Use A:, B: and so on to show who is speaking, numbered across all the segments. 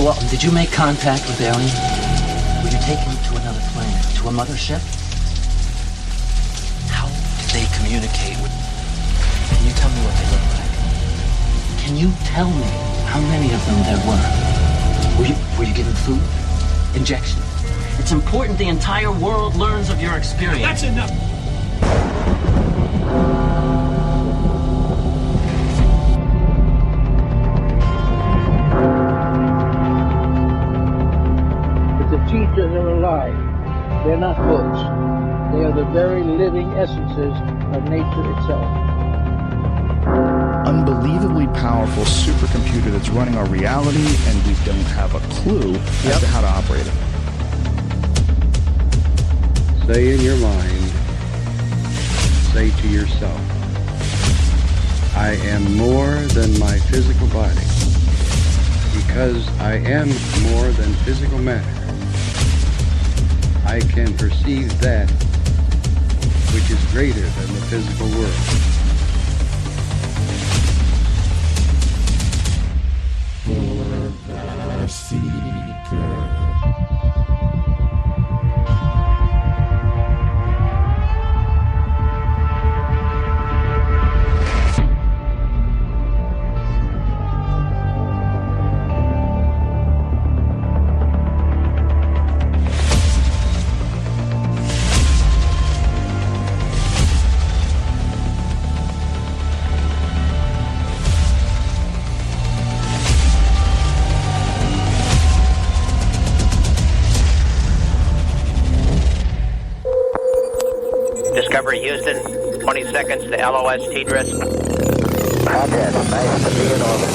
A: Well, did you make contact with aliens? Were you taken to another planet, to a mothership? How did they communicate with... Can you tell me what they look like? Can you tell me how many of them there were? Were you given food? Injection? It's important the entire world learns of your experience.
B: That's enough!
C: Teachers are alive. They're not books. They are the very living essences of nature itself.
D: Unbelievably powerful supercomputer that's running our reality, and we don't have a clue as to how to operate it.
E: Say in your mind, say to yourself, I am more than my physical body. Because I am more than physical matter, I can perceive that which is greater than the physical world. For the seeker.
F: Houston, 20 seconds to LOS T-Dress.
G: Roger, nice to be in orbit.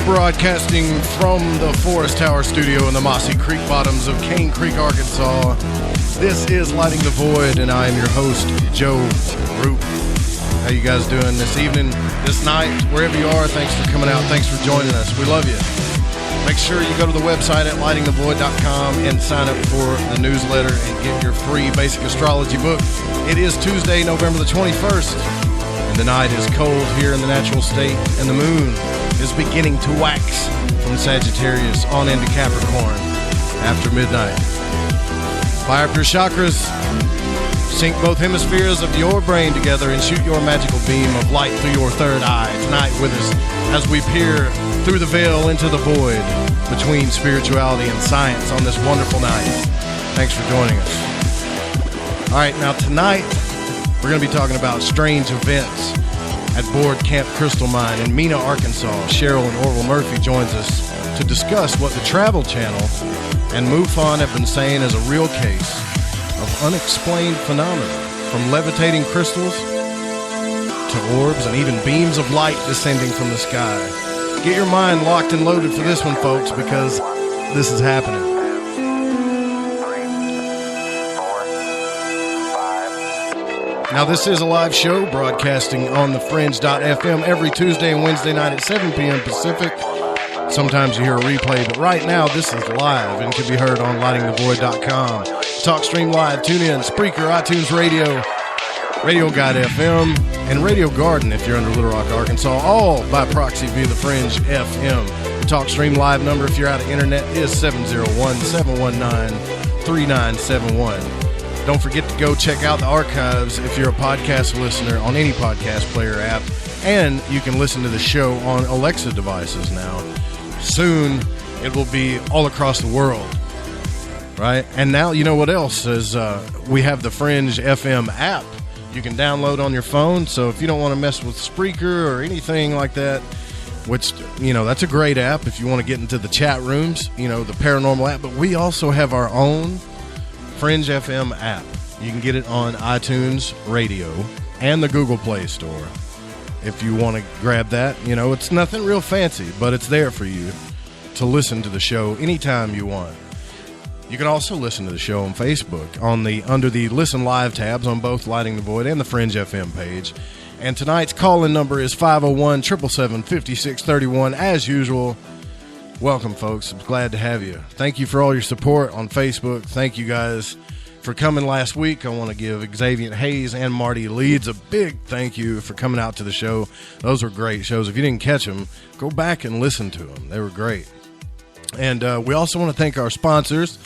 H: Broadcasting from the Forest Tower studio in the mossy creek bottoms of Cane Creek, Arkansas. This is Lighting the Void, and I am your host, Joe Root. How you guys doing this evening, this night, wherever you are? Thanks for coming out. Thanks for joining us. We love you. Make sure you go to the website at lightingthevoid.com and sign up for the newsletter and get your free basic astrology book. It is Tuesday, November the 21st, and the night is cold here in the natural state, and the moon is beginning to wax from Sagittarius on into Capricorn after midnight. Fire up your chakras, sync both hemispheres of your brain together, and shoot your magical beam of light through your third eye tonight with us as we peer through the veil into the void between spirituality and science on this wonderful night. Thanks for joining us. All right, now tonight we're going to be talking about strange events at Board Camp Crystal Mine in Mena, Arkansas. Cheryl and Orville Murphy joins us to discuss what the Travel Channel and MUFON have been saying is a real case of unexplained phenomena, from levitating crystals to orbs and even beams of light descending from the sky. Get your mind locked and loaded for this one, folks, because this is happening.
G: 3, 4, 5.
H: Now, this is a live show broadcasting on the Fringe.fm every Tuesday and Wednesday night at 7 p.m. Pacific. Sometimes you hear a replay, but right now this is live and can be heard on lightingthevoid.com. TalkStream Live, TuneIn, Spreaker, iTunes Radio, Radio Guide FM, and Radio Garden if you're under Little Rock, Arkansas, all by proxy via the Fringe FM. The TalkStream Live number if you're out of internet is 701-719-3971. Don't forget to go check out the archives if you're a podcast listener on any podcast player app, and you can listen to the show on Alexa devices now. Soon it will be all across the world, right? And now you know what else is we have the Fringe FM app you can download on your phone. So if you don't want to mess with Spreaker or anything like that, which, you know, that's a great app if you want to get into the chat rooms, you know, the paranormal app. But we also have our own Fringe FM app. You can get it on iTunes Radio and the Google Play Store. If you want to grab that, you know, it's nothing real fancy, but it's there for you to listen to the show anytime you want. You can also listen to the show on Facebook under the Listen Live tabs on both Lighting the Void and the Fringe FM page. And tonight's call-in number is 501-777-5631. As usual, welcome, folks. I'm glad to have you. Thank you for all your support on Facebook. Thank you, guys. for coming last week. I want to give Xavier Hayes and Marty Leeds a big thank you for coming out to the show. Those were great shows. If you didn't catch them, go back and listen to them. They were great. And we also want to thank our sponsors,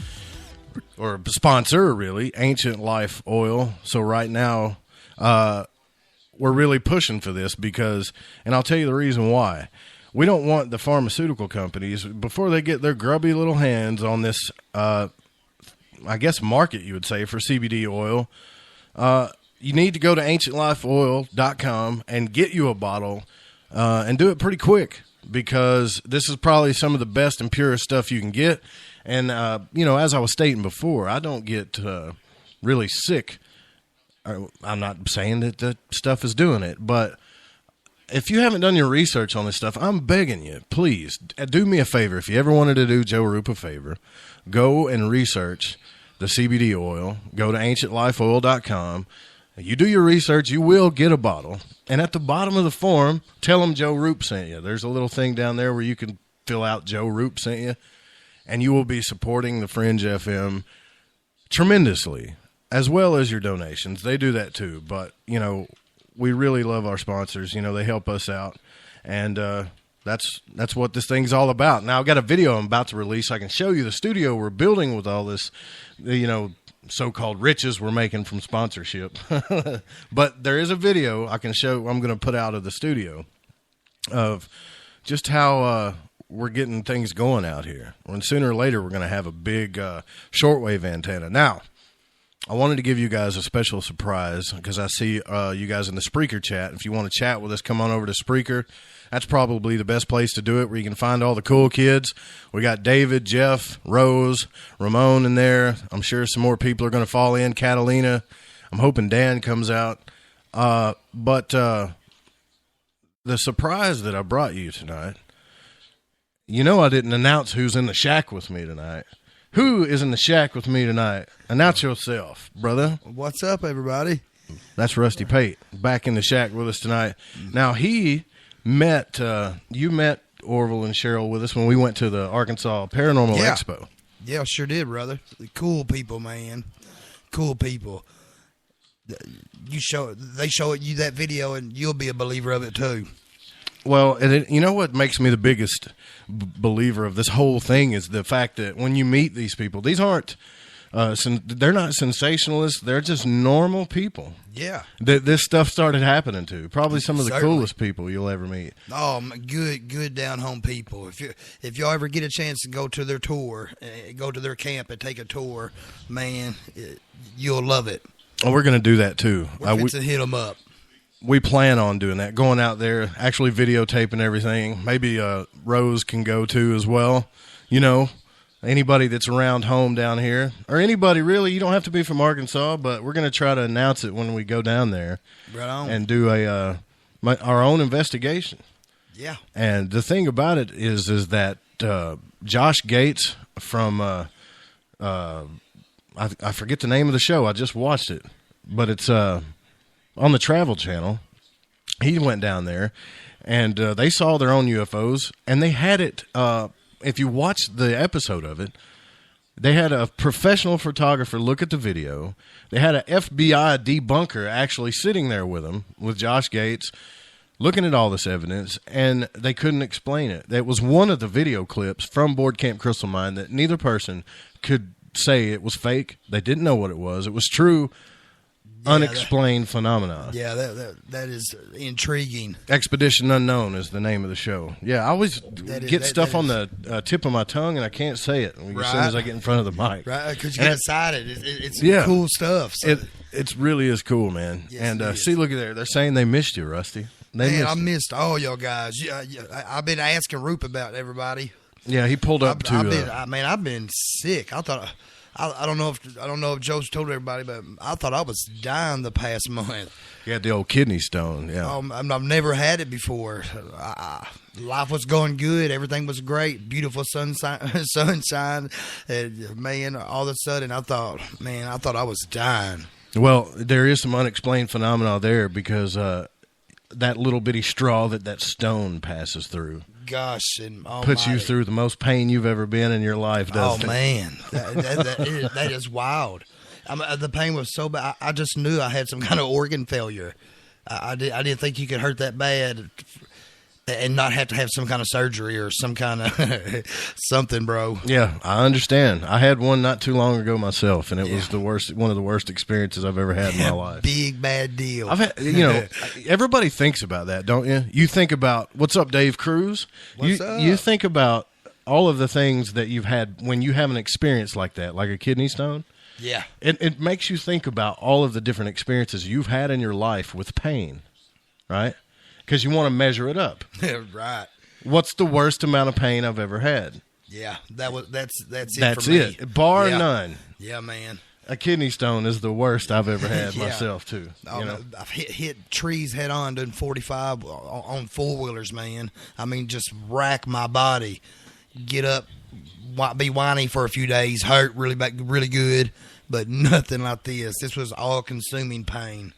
H: or sponsor, really, Ancient Life Oil. So right now, we're really pushing for this because, and I'll tell you the reason why. We don't want the pharmaceutical companies, before they get their grubby little hands on this, I guess, market, you would say, for CBD oil. You need to go to ancientlifeoil.com and get you a bottle and do it pretty quick, because this is probably some of the best and purest stuff you can get. And, as I was stating before, I don't get really sick. I'm not saying that the stuff is doing it, but if you haven't done your research on this stuff, I'm begging you, please, do me a favor. If you ever wanted to do Joe Roop a favor, go and research the CBD oil. Go to ancientlifeoil.com. You do your research, you will get a bottle. And at the bottom of the form, tell them Joe Roop sent you. There's a little thing down there where you can fill out Joe Roop sent you, and you will be supporting the Fringe FM tremendously, as well as your donations. They do that too. But, we really love our sponsors. They help us out. And that's what this thing's all about. Now, I've got a video I'm about to release. I can show you the studio we're building with all this, so-called riches we're making from sponsorship. But there is a video I can show, I'm going to put out of the studio, of just how we're getting things going out here. And sooner or later, we're going to have a big shortwave antenna. Now, I wanted to give you guys a special surprise because I see you guys in the Spreaker chat. If you want to chat with us, come on over to Spreaker. That's probably the best place to do it, where you can find all the cool kids. We got David, Jeff, Rose, Ramon in there. I'm sure some more people are going to fall in. Catalina. I'm hoping Dan comes out. But the surprise that I brought you tonight, I didn't announce who's in the shack with me tonight. Who is in the shack with me tonight? Announce yourself, brother.
B: What's up, everybody?
H: That's Rusty Pate, back in the shack with us tonight. Now, you met Orville and Cheryl with us when we went to the Arkansas Paranormal Expo.
B: Yeah, sure did, brother. Cool people, man. Cool people. They show you that video, and you'll be a believer of it, too.
H: Well, you know what makes me the biggest believer of this whole thing is the fact that when you meet these people, these aren't, they're not sensationalists. They're just normal people.
B: Yeah.
H: This stuff started happening to. Probably some of the coolest people you'll ever meet.
B: Oh, good down-home people. If y'all ever get a chance to go to their tour, go to their camp and take a tour, man, you'll love it.
H: Oh, we're going to do that, too.
B: We're fixing to hit them up.
H: We plan on doing that, going out there, actually videotaping everything. Maybe Rose can go too as well. Anybody that's around home down here, or anybody really, you don't have to be from Arkansas, but we're going to try to announce it when we go down there.
B: Right on.
H: And do our own investigation.
B: Yeah.
H: And the thing about it is that Josh Gates from, I forget the name of the show. I just watched it, but it's on the Travel Channel. He went down there, and they saw their own UFOs, and they had it, if you watch the episode of it, they had a professional photographer look at the video. They had an FBI debunker actually sitting there with them, with Josh Gates, looking at all this evidence, and they couldn't explain it. That was one of the video clips from Board Camp Crystal Mine that neither person could say it was fake. They didn't know what it was. It was true. Unexplained phenomena.
B: Yeah, that is intriguing.
H: Expedition Unknown is the name of the show. Yeah, I always get stuff on the tip of my tongue, and I can't say it as soon as I get in front of the mic.
B: Right, because you get excited. It's cool stuff. So.
H: It really is cool, man. Yes, and see, look at there. They're saying they missed you, Rusty.
B: I missed all y'all guys. I've been asking Roop about everybody.
H: Yeah, he pulled up
B: I've been sick. I don't know if Joe's told everybody, but I thought I was dying the past month.
H: You had the old kidney stone, yeah.
B: I've never had it before. Life was going good. Everything was great. Beautiful sunshine. And, man, all of a sudden I thought I was dying.
H: Well, there is some unexplained phenomena there because that little bitty straw that stone passes through.
B: Gosh, and
H: puts you through the most pain you've ever been in your life, doesn't it?
B: Oh, man. That is wild. The pain was so bad. I just knew I had some kind of organ failure. I didn't think you could hurt that bad and not have to have some kind of surgery or some kind of something, bro.
H: Yeah, I understand. I had one not too long ago myself, and it was one of the worst experices I've ever had in my life.
B: Big bad deal.
H: I've had, everybody thinks about that, don't you? You think about, what's up, Dave Cruz?
B: What's up?
H: You think about all of the things that you've had when you have an experience like that, like a kidney stone.
B: Yeah.
H: It makes you think about all of the different experiences you've had in your life with pain, right? Because you want to measure it up.
B: Right.
H: What's the worst amount of pain I've ever had?
B: Yeah, that's it.
H: That's
B: for me.
H: it, bar none.
B: Yeah, man.
H: A kidney stone is the worst I've ever had myself too.
B: I've hit trees head on doing 45 on 4-wheelers, man. I mean, just rack my body, get up, be whiny for a few days, hurt really good, but nothing like this. This was all consuming pain.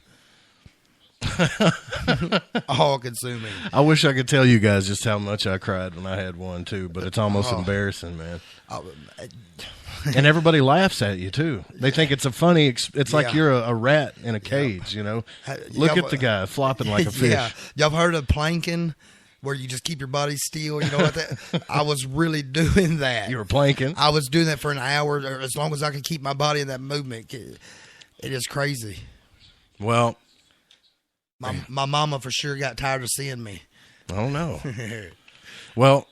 B: All consuming.
H: I wish I could tell you guys just how much I cried when I had one too, but it's almost embarrassing, man. And everybody laughs at you too. They think it's a funny. It's like you're a rat in a cage. Look at the guy flopping like a fish.
B: Yeah, y'all heard of planking, where you just keep your body still? You know what that? I was really doing that.
H: You were planking.
B: I was doing that for an hour, or as long as I could keep my body in that movement. It is crazy.
H: Well.
B: My mama for sure got tired of seeing me.
H: Oh, no. Well,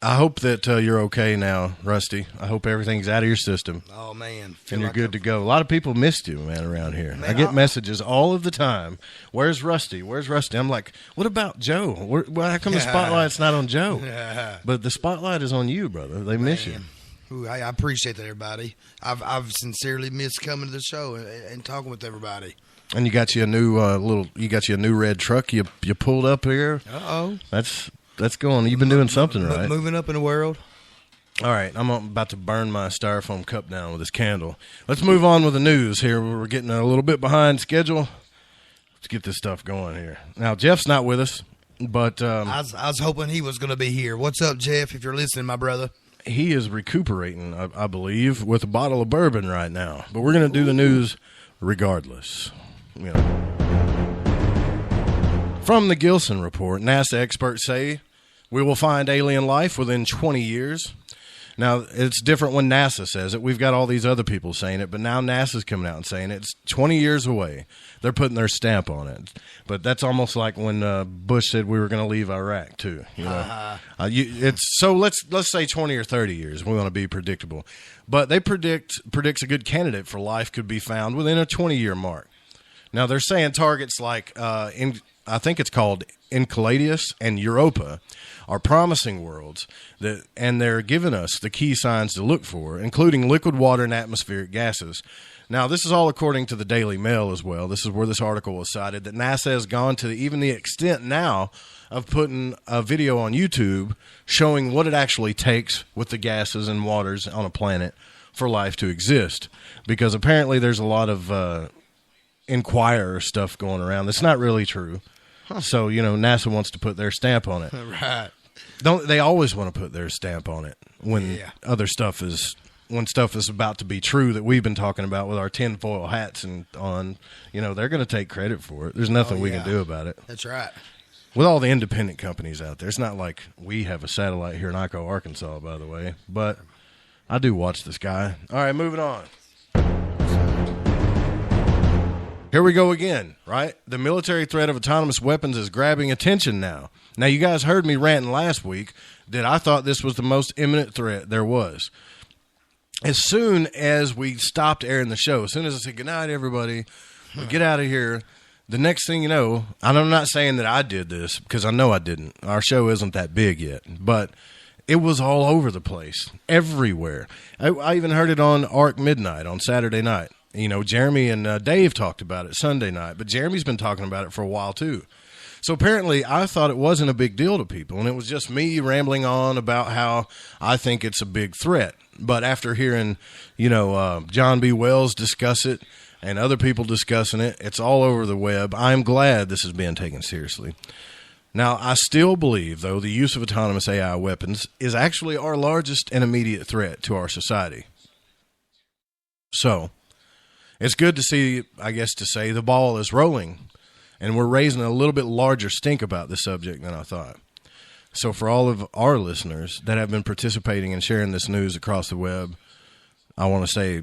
H: I hope that you're okay now, Rusty. I hope everything's out of your system.
B: Oh, man.
H: And you're good to go. A lot of people missed you, man, around here. Man, I get messages all of the time. Where's Rusty? Where's Rusty? I'm like, what about Joe? How come the spotlight's not on Joe? But the spotlight is on you, brother. They miss you.
B: Ooh, I appreciate that, everybody. I've sincerely missed coming to the show and talking with everybody.
H: And you got you a new new red truck. You pulled up here.
B: Uh-oh.
H: That's going. You've been doing something right.
B: Moving up in the world.
H: All right, I'm about to burn my styrofoam cup down with this candle. Let's move on with the news here. We're getting a little bit behind schedule. Let's get this stuff going here. Now, Jeff's not with us, but
B: I was hoping he was going to be here. What's up, Jeff, if you're listening, my brother?
H: He is recuperating, I believe, with a bottle of bourbon right now. But we're going to do the news regardless. From the Gilson report, NASA experts say we will find alien life within 20 years. Now, it's different when NASA says it. We've got all these other people saying it, but now NASA's coming out and saying it's 20 years away. They're putting their stamp on it. But that's almost like when Bush said we were going to leave Iraq, too. So let's say 20 or 30 years. We want to be predictable. But they predicts a good candidate for life could be found within a 20-year mark. Now, they're saying targets like, I think it's called Enceladus and Europa, are promising worlds, and they're giving us the key signs to look for, including liquid water and atmospheric gases. Now, this is all according to the Daily Mail as well. This is where this article was cited, that NASA has gone to even the extent now of putting a video on YouTube showing what it actually takes with the gases and waters on a planet for life to exist, because apparently there's a lot of Inquirer stuff going around that's not really true. So, NASA wants to put their stamp on it.
B: Right.
H: Don't they always want to put their stamp on it when stuff is about to be true that we've been talking about with our tinfoil hats and on, they're going to take credit for it. There's nothing we can do about it.
B: That's right.
H: With all the independent companies out there, it's not like we have a satellite here in Ico, Arkansas, by the way, but I do watch this guy. All right, moving on. Here we go again, right? The military threat of autonomous weapons is grabbing attention now. Now, you guys heard me ranting last week that I thought this was the most imminent threat there was. As soon as we stopped airing the show, as soon as I said, good night, everybody, we get out of here, the next thing you know, and I'm not saying that I did this, because I know I didn't. Our show isn't that big yet, but it was all over the place, everywhere. I even heard it on Arc Midnight on Saturday night. Jeremy and Dave talked about it Sunday night, but Jeremy's been talking about it for a while, too. So apparently I thought it wasn't a big deal to people, and it was just me rambling on about how I think it's a big threat. But after hearing, John B. Wells discuss it and other people discussing it, it's all over the web. I'm glad this is being taken seriously. Now, I still believe, though, the use of autonomous AI weapons is actually our largest and immediate threat to our society. So, it's good to see, I guess, to say the ball is rolling, and we're raising a little bit larger stink about this subject than I thought. So for all of our listeners that have been participating and sharing this news across the web, I want to say,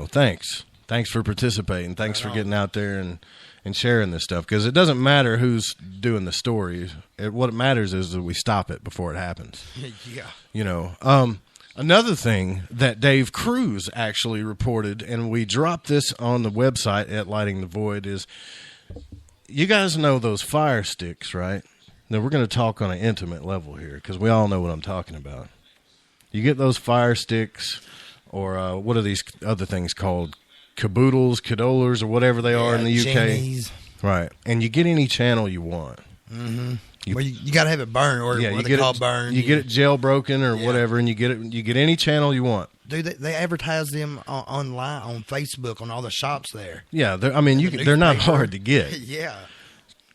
H: thanks. Thanks for participating. Thanks for getting out there and sharing this stuff, because it doesn't matter who's doing the story. What matters is that we stop it before it happens.
B: Yeah.
H: Another thing that Dave Cruz actually reported, and we dropped this on the website at Lighting the Void, is you guys know those fire sticks, right? Now, we're going to talk on an intimate level here because we all know what I'm talking about. You get those fire sticks, or what are these other things called? Caboodles, cadolers, or whatever they are in the UK.
B: Genies.
H: Right. And you get any channel you want.
B: Mm-hmm. You got to have it burned, or what they call burned.
H: You get it jailbroken or whatever, and you get any channel you want.
B: Dude, they advertise them online, on Facebook, on all the shops there.
H: Yeah, they're not hard to get.
B: Yeah.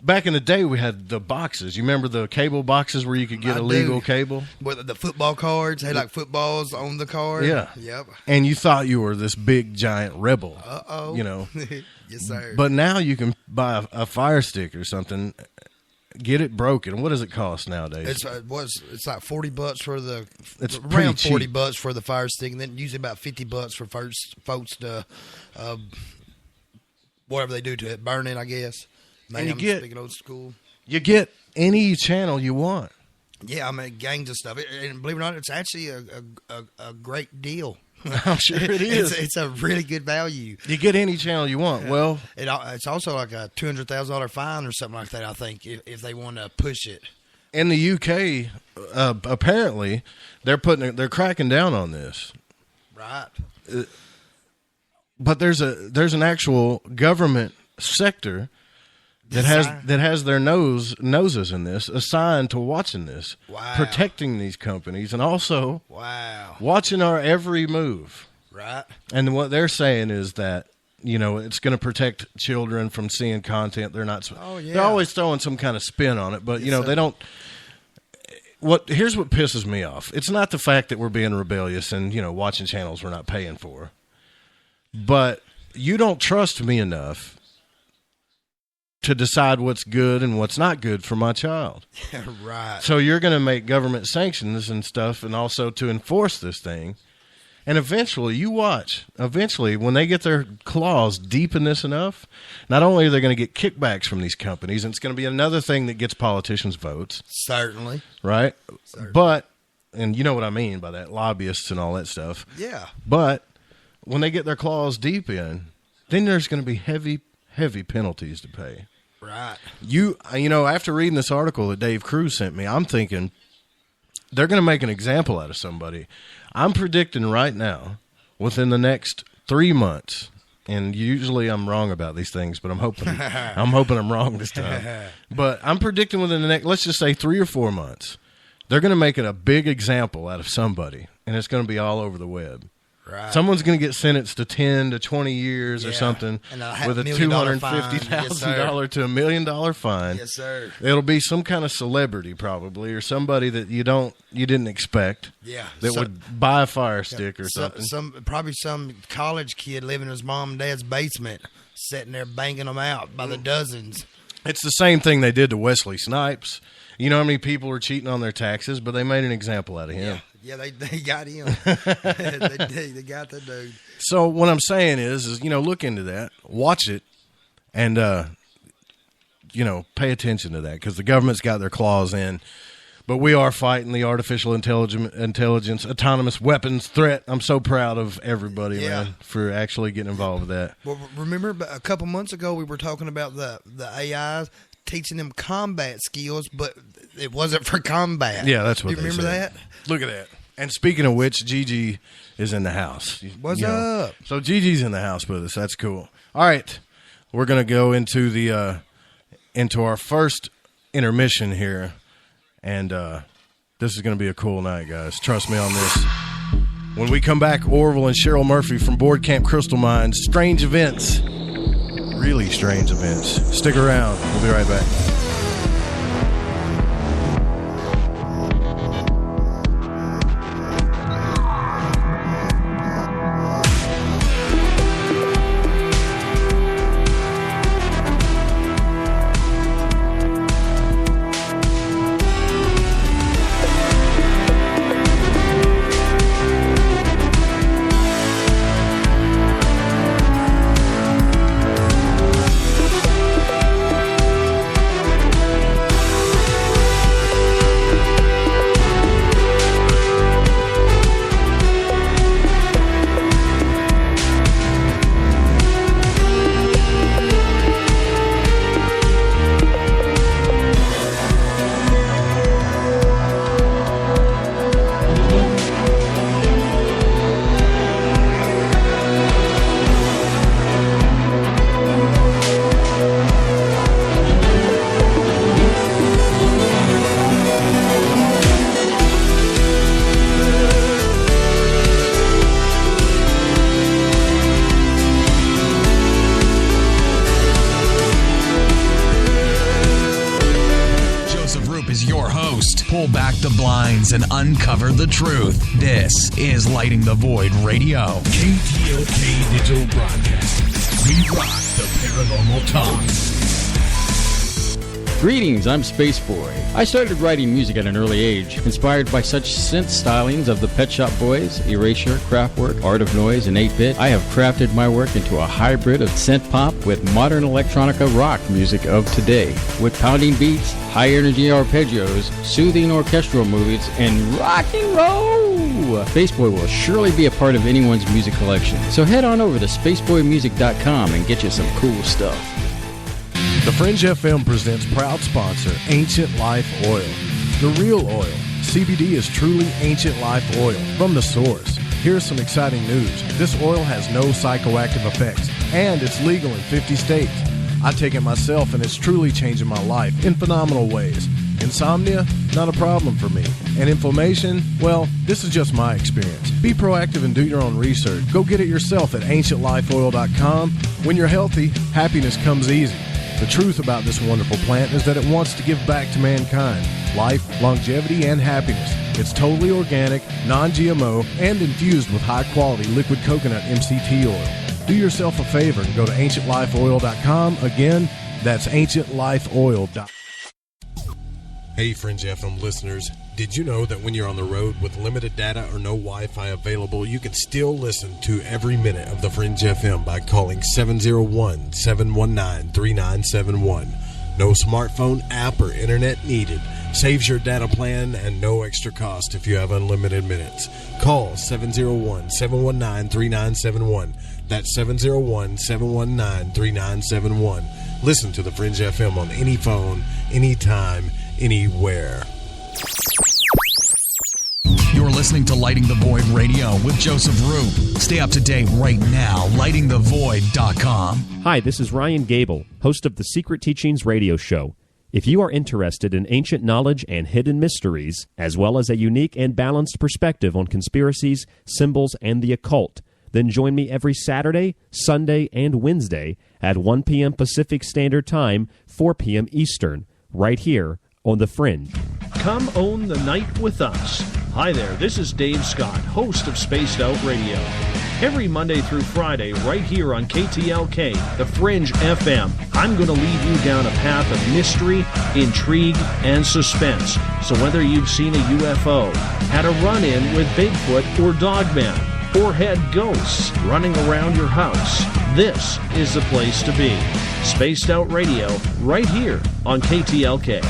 H: Back in the day, we had the boxes. You remember the cable boxes where you could get illegal cable?
B: With the football cards, had like footballs on the card.
H: Yeah.
B: Yep.
H: And you thought you were this big, giant rebel.
B: Uh-oh. Yes, sir.
H: But now you can buy a fire stick or something, get it broken. What does it cost nowadays?
B: It's like $40 for the.
H: It's
B: around
H: pretty
B: $40 for the fire stick, and then usually about $50 for folks to, whatever they do to it, burn it, I guess. Man,
H: and
B: speaking old school.
H: You get any channel you want.
B: Yeah, I mean, gangs and stuff. And believe it or not, it's actually a great deal.
H: I'm sure it is.
B: It's a really good value.
H: You get any channel you want. Yeah. Well,
B: it's also like a $200,000 fine or something like that, I think, if they want to push it.
H: In the UK, apparently, they're cracking down on this.
B: Right.
H: But there's an actual government sector that has their noses in this, assigned to watching this, protecting these companies, and also watching our every move.
B: Right.
H: And what they're saying is that it's going to protect children from seeing content they're not. They're always throwing some kind of spin on it, but they don't. Here's what pisses me off. It's not the fact that we're being rebellious and watching channels we're not paying for, but you don't trust me enough to decide what's good and what's not good for my child.
B: Right.
H: So you're going to make government sanctions and stuff, and also to enforce this thing. And eventually, when they get their claws deep in this enough, not only are they going to get kickbacks from these companies, and it's going to be another thing that gets politicians' votes.
B: Certainly.
H: Right? Certainly. But, and you know what I mean by that, lobbyists and all that stuff.
B: Yeah.
H: But when they get their claws deep in, then there's going to be heavy penalties to pay.
B: Right.
H: After reading this article that Dave Cruz sent me, I'm thinking they're going to make an example out of somebody. I'm predicting right now, within the next 3 months, and usually I'm wrong about these things, but I'm hoping I'm wrong this time. But I'm predicting within the next, let's just say 3 or 4 months, they're going to make it a big example out of somebody, and it's going to be all over the web.
B: Right.
H: Someone's going to get sentenced to 10 to 20 years or something with a $250,000 to $1 million fine.
B: Yes, sir.
H: It'll be some kind of celebrity probably, or somebody that you didn't expect.
B: Yeah.
H: That would buy a fire stick or something.
B: Probably some college kid living in his mom and dad's basement, sitting there banging them out by the dozens.
H: It's the same thing they did to Wesley Snipes. You know how many people were cheating on their taxes, but they made an example out of him.
B: Yeah, they got him. they got the dude.
H: So what I'm saying is look into that, watch it, and pay attention to that, because the government's got their claws in. But we are fighting the artificial intelligence, autonomous weapons threat. I'm so proud of everybody, man, for actually getting involved with that.
B: Well, remember a couple months ago we were talking about the AIs teaching them combat skills, but it wasn't for combat.
H: Yeah, that's what
B: you remember that?
H: Look at that. And speaking of which, Gigi is in the house.
B: What's up?
H: So Gigi's in the house with us. That's cool. All right, we're gonna go into into our first intermission here, and this is gonna be a cool night, guys. Trust me on this. When we come back, Orville and Cheryl Murphy from Board Camp Crystal Mines. Strange events. Really strange events. Stick around. We'll be right back.
I: back the blinds and uncover the truth. This is Lighting the Void Radio.
J: KTLK Digital Broadcasting. We rock the paranormal talk.
K: Greetings, I'm Space Boy. I started writing music at an early age, inspired by such synth stylings of the Pet Shop Boys, Erasure, Kraftwerk, Art of Noise, and 8-Bit. I have crafted my work into a hybrid of synth pop with modern electronica rock music of today, with pounding beats, high-energy arpeggios, soothing orchestral moods, and rock and roll. Space Boy will surely be a part of anyone's music collection, so head on over to spaceboymusic.com and get you some cool stuff.
H: The Fringe FM presents proud sponsor, Ancient Life Oil. The real oil. CBD is truly ancient life oil from the source. Here's some exciting news. This oil has no psychoactive effects, and it's legal in 50 states. I take it myself, and it's truly changing my life in phenomenal ways. Insomnia? Not a problem for me. And inflammation? Well, this is just my experience. Be proactive and do your own research. Go get it yourself at ancientlifeoil.com. When you're healthy, happiness comes easy. The truth about this wonderful plant is that it wants to give back to mankind life, longevity, and happiness. It's totally organic, non-GMO, and infused with high-quality liquid coconut MCT oil. Do yourself a favor and go to ancientlifeoil.com. Again, that's ancientlifeoil.com.
L: Hey, Fringe FM listeners. Did you know that when you're on the road with limited data or no Wi-Fi available, you can still listen to every minute of the Fringe FM by calling 701-719-3971. No smartphone app or internet needed. Saves your data plan and no extra cost if you have unlimited minutes. Call 701-719-3971. That's 701-719-3971. Listen to the Fringe FM on any phone, anytime, anywhere.
I: You're listening to Lighting the Void Radio with Joseph Roop. Stay up to date right now, lightingthevoid.com.
M: Hi, this is Ryan Gable, host of the Secret Teachings radio show. If you are interested in ancient knowledge and hidden mysteries, as well as a unique and balanced perspective on conspiracies, symbols, and the occult, then join me every Saturday, Sunday, and Wednesday at 1 p.m. Pacific Standard Time, 4 p.m. Eastern, right here on The Fringe.
N: Come own the night with us. Hi there, this is Dave Scott, host of Spaced Out Radio. Every Monday through Friday, right here on KTLK, The Fringe FM, I'm going to lead you down a path of mystery, intrigue, and suspense. So whether you've seen a UFO, had a run-in with Bigfoot or Dogman, or had ghosts running around your house, this is the place to be. Spaced Out Radio, right here on KTLK.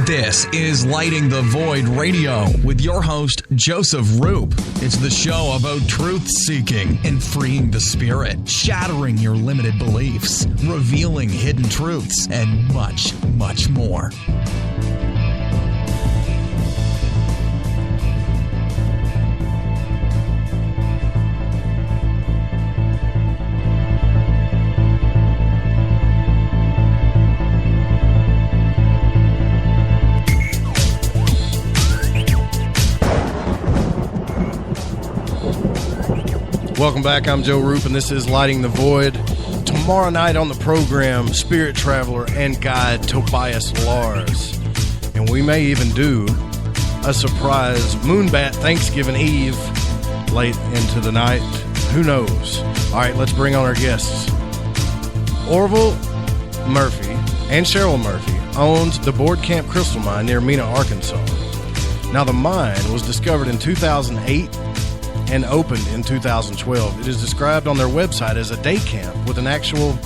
I: This is Lighting the Void Radio with your host, Joseph Roop. It's the show about truth-seeking and freeing the spirit, shattering your limited beliefs, revealing hidden truths, and much, much more.
H: Welcome back. I'm Joe Roop, and this is Lighting the Void. Tomorrow night on the program, spirit traveler and guide Tobias Lars. And we may even do a surprise Moonbat Thanksgiving Eve late into the night. Who knows? All right, let's bring on our guests. Orville Murphy and Cheryl Murphy owns the Board Camp Crystal Mine near Mena, Arkansas. Now, the mine was discovered in 2008 and opened in 2012. It is described on their website as a day camp with an actual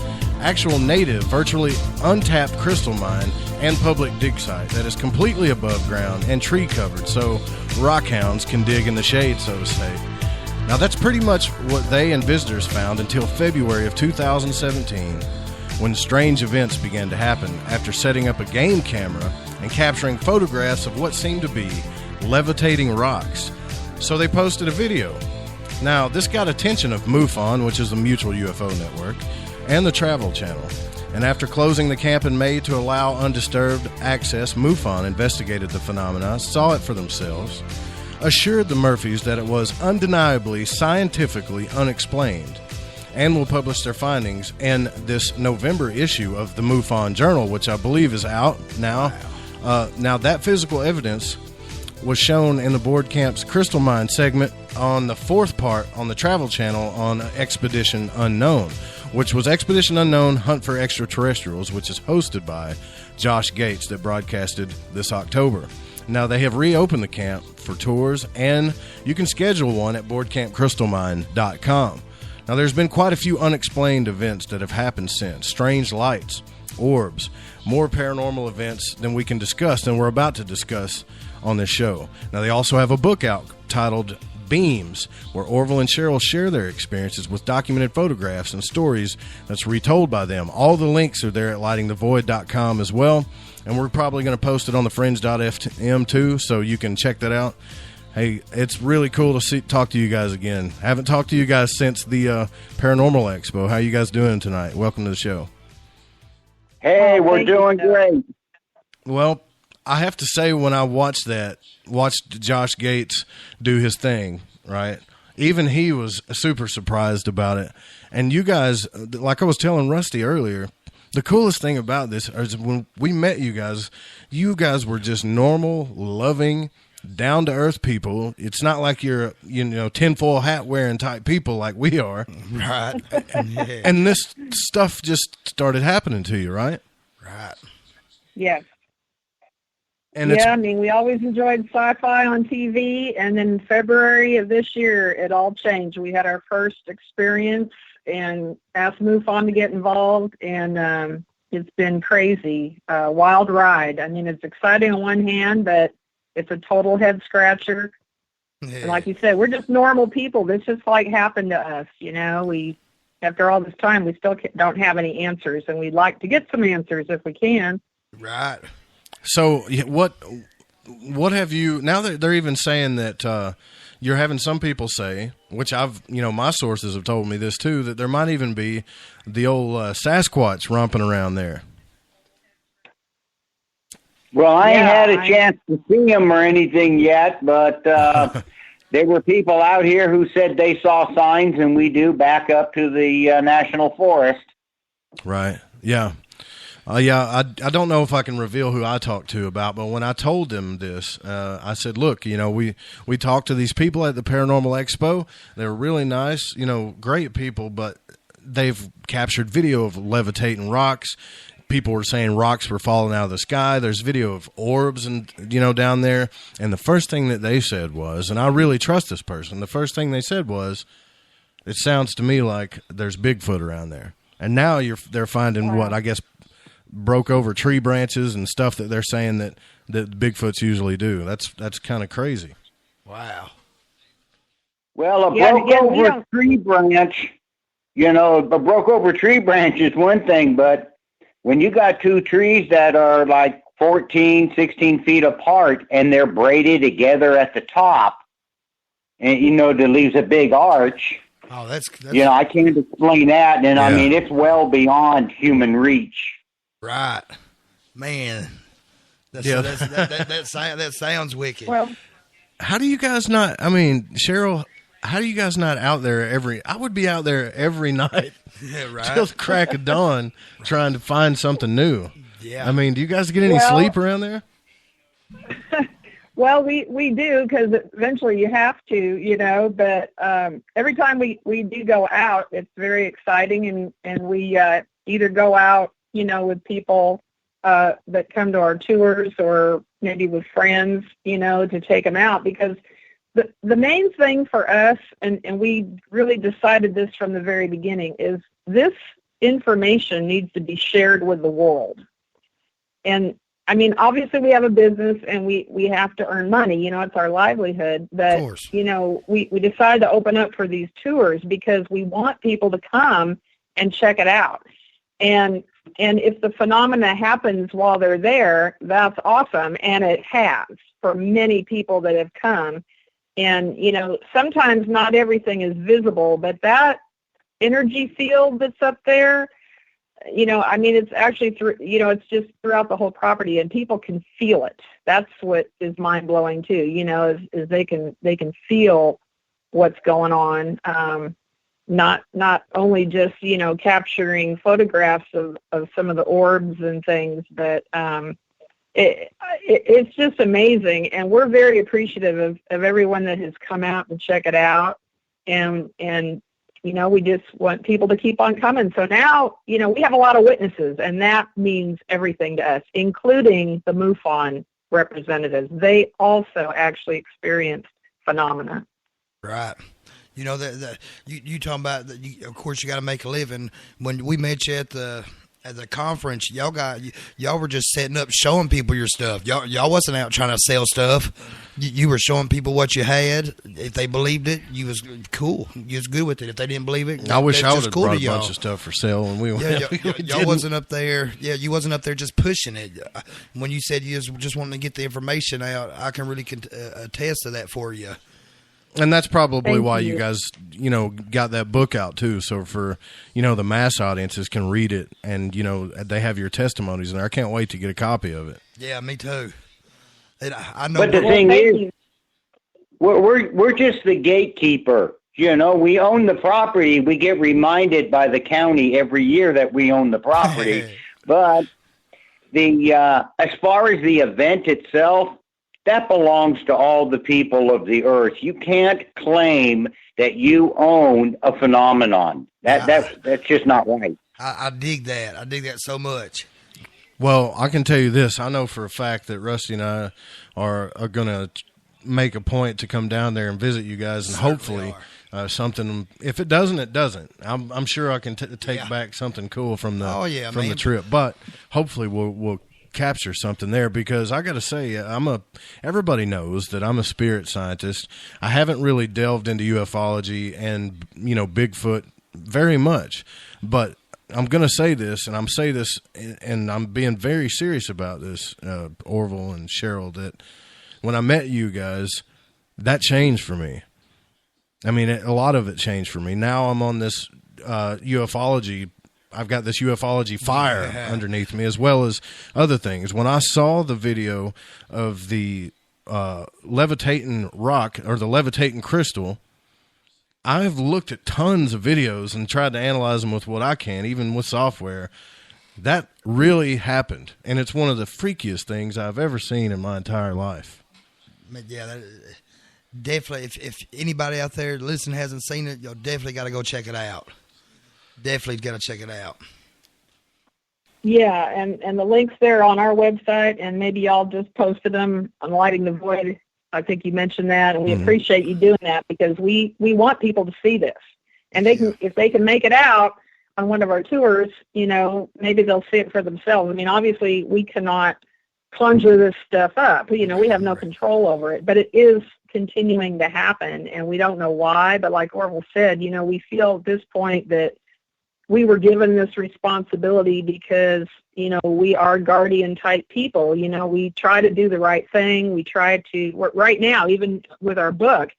H: native, virtually untapped crystal mine and public dig site that is completely above ground and tree covered, so rockhounds can dig in the shade, so to say. Now, that's pretty much what they and visitors found until February of 2017, when strange events began to happen after setting up a game camera and capturing photographs of what seemed to be levitating rocks. So they posted a video. Now, this got attention of MUFON, which is the Mutual UFO Network, and the Travel Channel. And after closing the camp in May to allow undisturbed access, MUFON investigated the phenomena, saw it for themselves, assured the Murphys that it was undeniably scientifically unexplained, and will publish their findings in this November issue of the MUFON Journal, which I believe is out now. Now, that physical evidence was shown in the Board Camp's Crystal Mine segment on the fourth part on the Travel Channel on Expedition Unknown, which was Expedition Unknown Hunt for Extraterrestrials, which is hosted by Josh Gates, that broadcasted this October. Now, they have reopened the camp for tours, and you can schedule one at boardcampcrystalmine.com. Now, there's been quite a few unexplained events that have happened since. Strange lights, orbs, more paranormal events than we can discuss, than we're about to discuss on this show. Now, they also have a book out titled Beams, where Orville and Cheryl share their experiences with documented photographs and stories that's retold by them. All the links are there at lightingthevoid.com as well, and we're probably going to post it on the fringe.fm too, so you can check that out. Hey, it's really cool to talk to you guys again. Haven't talked to you guys since the Paranormal Expo. How you guys doing tonight? Welcome to the show.
O: Hey, we're doing great.
H: Well, I have to say, when I watched Josh Gates do his thing, right? Even he was super surprised about it. And you guys, like I was telling Rusty earlier, the coolest thing about this is when we met you guys were just normal, loving, down-to-earth people. It's not like you're, tinfoil hat wearing type people like we are.
B: Right. Yeah.
H: And this stuff just started happening to you, right?
B: Right.
P: Yes.
H: And
P: I mean, we always enjoyed sci-fi on TV, and in February of this year, it all changed. We had our first experience and asked MUFON to get involved, and it's been crazy, wild ride. I mean, it's exciting on one hand, but it's a total head scratcher. Yeah. And like you said, we're just normal people. This just happened to us, We, after all this time, we still don't have any answers, and we'd like to get some answers if we can.
B: Right.
H: So what have you, now that they're even saying that you're having some people say, which my sources have told me this too, that there might even be the old Sasquatch romping around there.
O: Well, I ain't had a chance to see them or anything yet, but there were people out here who said they saw signs, and we do back up to the National Forest.
H: Right. Yeah. I don't know if I can reveal who I talked to about, but when I told them this, I said, look, we talked to these people at the Paranormal Expo. They're really nice, great people, but they've captured video of levitating rocks. People were saying rocks were falling out of the sky. There's video of orbs and, down there. And the first thing that they said was, and I really trust this person, the first thing they said was, it sounds to me like there's Bigfoot around there. And now they're finding what I guess broke over tree branches and stuff that they're saying that Bigfoots usually do. That's kind of crazy.
B: Wow.
O: Well, a broke over tree branch is one thing, but when you got two trees that are like 14, 16 feet apart and they're braided together at the top, and that leaves a big arch.
B: Oh, that's
O: I can't explain that, and I mean it's well beyond human reach.
B: Right, man. That sounds wicked.
P: Well,
H: how do you guys not? I mean, Cheryl, how do you guys not out there I would be out there every night, till the crack of dawn, trying to find something new. Yeah. I mean, do you guys get any sleep around there?
P: Well, we do, because eventually you have to, but every time we do go out, it's very exciting, and we either go out, with people that come to our tours, or maybe with friends, to take them out, because the main thing for us, and we really decided this from the very beginning, is this information needs to be shared with the world. And I mean, obviously we have a business and we have to earn money, it's our livelihood, but, we decided to open up for these tours because we want people to come and check it out. And if the phenomena happens while they're there, that's awesome. And it has for many people that have come. And, sometimes not everything is visible, but that energy field that's up there, I mean, it's actually it's just throughout the whole property, and people can feel it. That's what is mind blowing too, is they can feel what's going on. Not only just, capturing photographs of some of the orbs and things, but it's just amazing, and we're very appreciative of everyone that has come out and check it out, and we just want people to keep on coming. So now, we have a lot of witnesses, and that means everything to us, including the MUFON representatives. They also actually experienced phenomena.
B: Right. You talking about that. Of course, you got to make a living. When we met you at the conference, y'all were just setting up, showing people your stuff. Y'all wasn't out trying to sell stuff. You were showing people what you had. If they believed it, you was cool. You was good with it. If they didn't believe it,
H: I wish I would have
B: cool
H: brought a bunch of stuff for sale when we went.
B: Y'all wasn't up there. Yeah, you wasn't up there just pushing it. When you said you was just wanting to get the information out, I can really attest to that for you.
H: And that's probably why you guys, got that book out too. So for, the mass audiences can read it, and, they have your testimonies in there. I can't wait to get a copy of it.
B: Yeah, me too. I know.
O: But the thing is, we're just the gatekeeper. We own the property. We get reminded by the county every year that we own the property. But as far as the event itself, that belongs to all the people of the earth. You can't claim that you own a phenomenon. That's just not right.
B: I dig that. I dig that so much.
H: Well, I can tell you this. I know for a fact that Rusty and I are going to make a point to come down there and visit you guys, and hopefully something. If it doesn't, it doesn't. I'm sure I can take back something cool from the the trip. But hopefully we'll capture something there, because I got to say, everybody knows that I'm a spirit scientist. I haven't really delved into ufology and Bigfoot very much, but I'm going to say this, and I'm being very serious about this, Orville and Cheryl, that when I met you guys, that changed for me. I mean, a lot of it changed for me. Now I'm on this ufology. I've got this ufology fire underneath me, as well as other things. When I saw the video of the levitating rock, or the levitating crystal, I've looked at tons of videos and tried to analyze them with what I can, even with software. That really happened, and it's one of the freakiest things I've ever seen in my entire life.
B: Yeah, definitely. If anybody out there listening hasn't seen it, you'll definitely got to go check it out. Definitely got to check it out.
P: Yeah, and the links there on our website, and maybe y'all just posted them on Lighting the Void. I think you mentioned that, and we appreciate you doing that, because we want people to see this. And if they can make it out on one of our tours, maybe they'll see it for themselves. I mean, obviously we cannot conjure this stuff up. We have no control over it, but it is continuing to happen, and we don't know why. But like Orville said, we feel at this point that we were given this responsibility because, we are guardian type people. We try to do the right thing. We try to, right now, even with our book,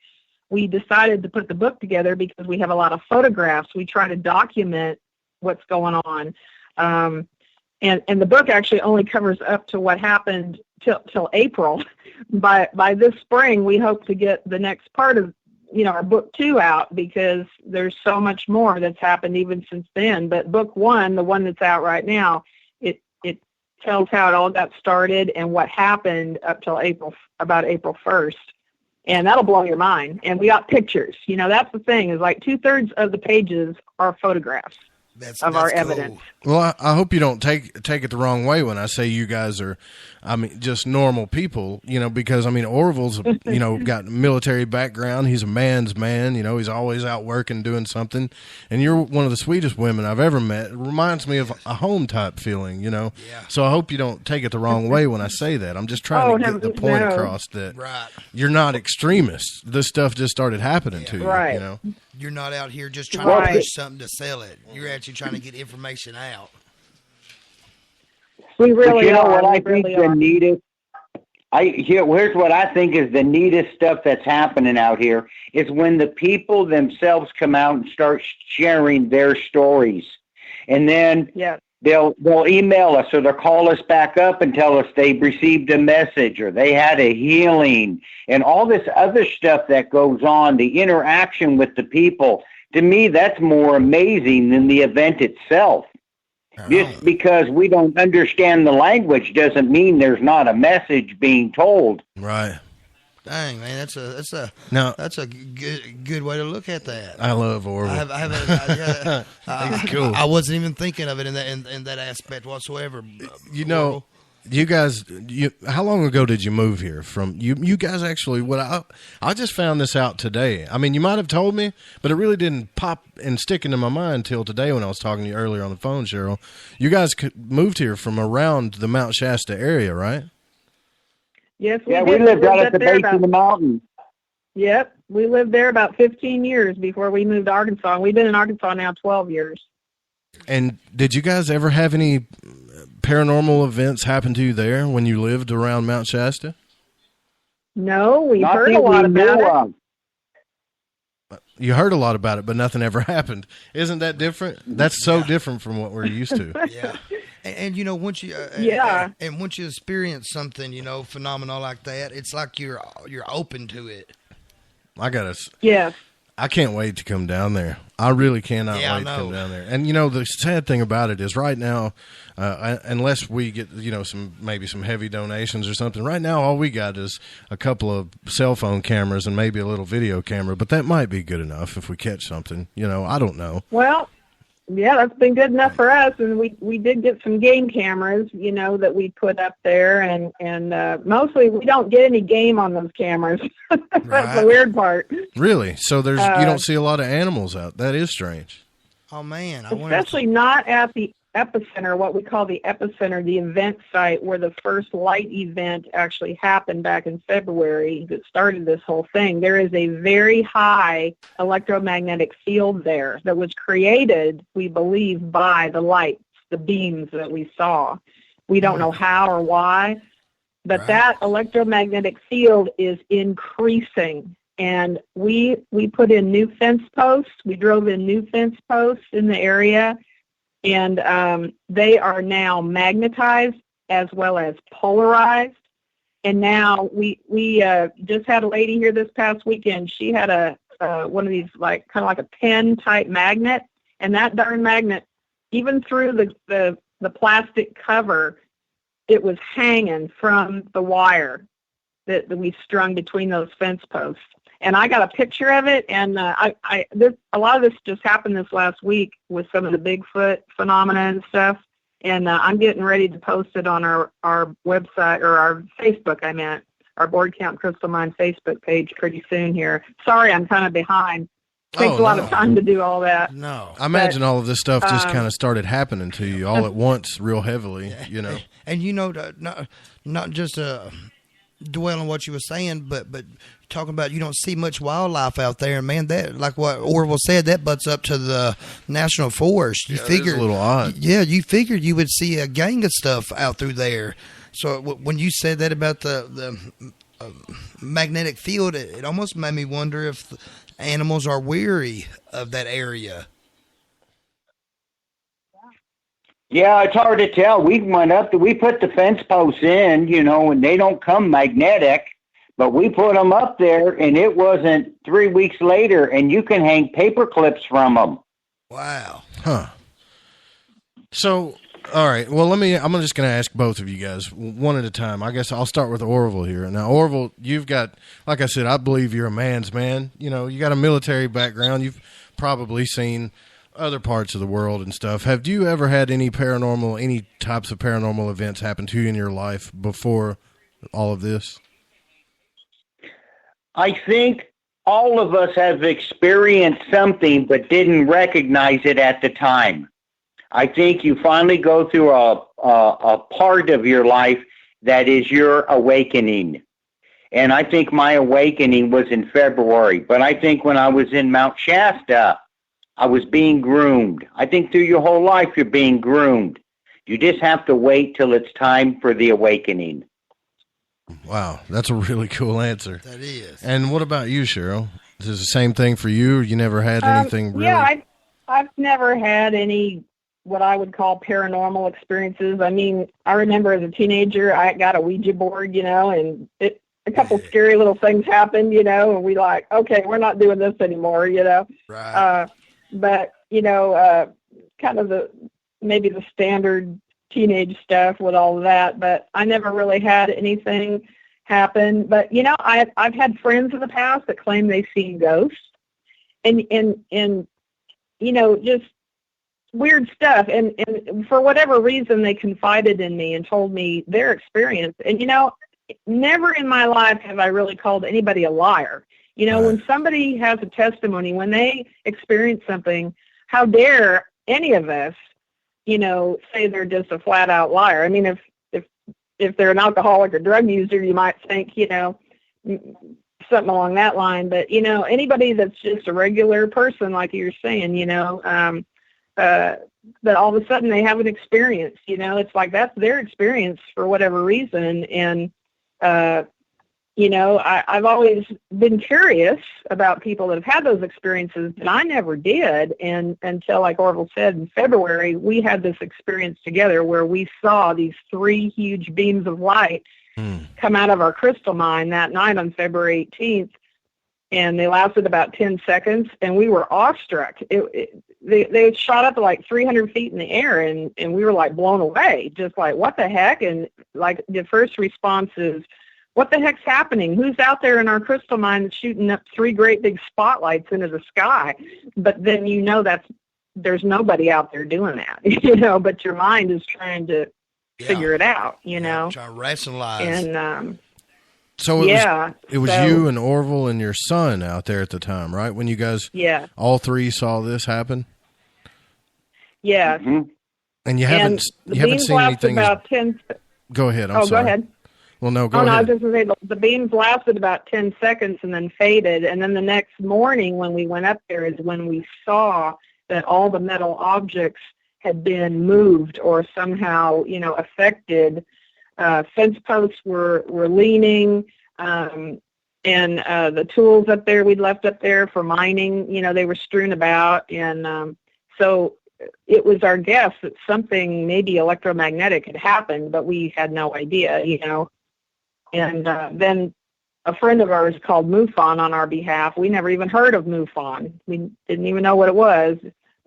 P: we decided to put the book together because we have a lot of photographs. We try to document what's going on. And the book actually only covers up to what happened till April. By this spring, we hope to get the next part of our book 2 out, because there's so much more that's happened even since then. But book 1, the one that's out right now, it tells how it all got started and what happened up till about April 1st. And that'll blow your mind. And we got pictures. That's the thing, is like 2/3 of the pages are photographs of our evidence.
H: Well, I hope you don't take it the wrong way when I say you guys are, just normal people, because, Orville's, got military background. He's a man's man, he's always out working, doing something. And you're one of the sweetest women I've ever met. It reminds me of a home type feeling, Yeah. So I hope you don't take it the wrong way when I say that. I'm just trying to get the point across that you're not extremists. This stuff just started happening to you,
B: You're not out here just trying to push something to sell it. You're actually trying to get information out.
P: We really
O: are.
P: What
O: I think the neatest. Here's what I think is the neatest stuff that's happening out here is when the people themselves come out and start sharing their stories, and then they'll email us or they'll call us back up and tell us they received a message or they had a healing and all this other stuff that goes on, the interaction with the people. To me, that's more amazing than the event itself. Just because we don't understand the language doesn't mean there's not a message being told.
H: Right.
B: Dang, man, that's a good way to look at that.
H: I love Orville.
B: That's cool. I wasn't even thinking of it in that aspect whatsoever.
H: You know, you guys, how long ago did you move here from? You guys actually, I just found this out today. I mean, you might have told me, but it really didn't pop and stick into my mind until today when I was talking to you earlier on the phone, Cheryl. You guys moved here from around the Mount Shasta area, right?
P: Yes,
O: we lived right at the base of the mountain.
P: Yep, we lived there about 15 years before we moved to Arkansas. We've been in Arkansas now 12 years.
H: And did you guys ever have any paranormal events happen to you there when you lived around Mount Shasta?
P: No, we heard a lot about it.
H: You heard a lot about it, but nothing ever happened. Isn't that different? That's so different from what we're used to.
B: Yeah. And you know, once you and once you experience something, you know, phenomenal like that, it's like you're open to it.
H: I can't wait to come down there. I really cannot wait to come down there. And you know, the sad thing about it is, right now, unless we get maybe some heavy donations or something, right now all we got is a couple of cell phone cameras and maybe a little video camera. But that might be good enough if we catch something. You know, I don't know.
P: Well. Yeah, that's been good enough for us, and we did get some game cameras, you know, that we put up there, and mostly we don't get any game on those cameras. That's the weird part.
H: Really? So you don't see a lot of animals out. That is strange.
B: Oh man,
P: especially not at the epicenter, what we call the epicenter, the event site where the first light event actually happened back in February that started this whole thing. There is a very high electromagnetic field there that was created, we believe, by the lights, the beams that we saw. We don't know how or why, but that electromagnetic field is increasing. And we put in new fence posts. We drove in new fence posts in the area. And they are now magnetized as well as polarized. And now we just had a lady here this past weekend. She had one of these kind of like a pen type magnet, and that darn magnet, even through the plastic cover, it was hanging from the wire that we strung between those fence posts. And I got a picture of it, and a lot of this just happened this last week with some of the Bigfoot phenomena and stuff. And I'm getting ready to post it on our website, or our Facebook, our Board Camp Crystal Mine Facebook page pretty soon here. Sorry, I'm kind of behind. It takes a lot of time to do all that.
B: No.
H: I imagine all of this stuff just kind of started happening to you all at once, real heavily, you know.
B: And you know, not just dwell on what you were saying, but talking about you don't see much wildlife out there, and man, that, like what Orville said, that butts up to the National Forest. You figured,
H: it's a little odd.
B: Yeah, you figured you would see a gang of stuff out through there. So when you said that about the magnetic field, it almost made me wonder if animals are weary of that area.
O: Yeah, it's hard to tell. We put the fence posts in, you know, and they don't come magnetic, but we put them up there, and it wasn't 3 weeks later, and you can hang paper clips from them.
B: Wow.
H: Huh. So, all right. Well, I'm just going to ask both of you guys one at a time. I guess I'll start with Orville here. Now, Orville, you've got, like I said, I believe you're a man's man. You know, you got a military background. You've probably seen other parts of the world and stuff. Have you ever had any types of paranormal events happen to you in your life before all of this?
O: I think all of us have experienced something but didn't recognize it at the time. I think you finally go through a part of your life that is your awakening. And I think my awakening was in February. But I think when I was in Mount Shasta, I was being groomed. I think through your whole life, you're being groomed. You just have to wait till it's time for the awakening.
H: Wow, that's a really cool answer.
B: That is.
H: And what about you, Cheryl? Is this the same thing for you? You never had anything really?
P: Yeah, I've never had any what I would call paranormal experiences. I mean, I remember as a teenager, I got a Ouija board, you know, and a couple scary little things happened, you know, and we okay, we're not doing this anymore, you know.
B: Right.
P: But, you know, kind of maybe the standard teenage stuff with all of that, but I never really had anything happen. But, I've had friends in the past that claim they've seen ghosts and just weird stuff. And for whatever reason, they confided in me and told me their experience. And, never in my life have I really called anybody a liar. When somebody has a testimony, when they experience something, how dare any of us, say they're just a flat out liar. I mean, if they're an alcoholic or drug user, you might think, something along that line. But, anybody that's just a regular person, like you're saying, that all of a sudden they have an experience, it's like that's their experience for whatever reason. And, I've always been curious about people that have had those experiences, but I never did. And until, like Orville said, in February, we had this experience together where we saw these 3 huge beams of light come out of our crystal mine that night on February 18th. And they lasted about 10 seconds, and we were awestruck. They shot up to like 300 feet in the air, and we were like blown away, just like, what the heck? And like the first response is, what the heck's happening? Who's out there in our crystal mine that's shooting up 3 great big spotlights into the sky? But then there's nobody out there doing that, but your mind is trying to figure it out,
B: Trying to rationalize.
P: And
H: so it was you and Orville and your son out there at the time, right? When you guys all 3 saw this happen?
P: Yeah.
H: Mm-hmm. And you haven't seen anything
P: about 10.
H: Go ahead. I'm sorry.
P: Go ahead.
H: Well, no, go ahead.
P: I was just going to say the beams lasted about 10 seconds and then faded. And then the next morning when we went up there is when we saw that all the metal objects had been moved or somehow, affected. Fence posts were leaning, and the tools up there we'd left up there for mining, they were strewn about. And so it was our guess that something maybe electromagnetic had happened, but we had no idea, And then a friend of ours called MUFON on our behalf. We never even heard of MUFON. We didn't even know what it was.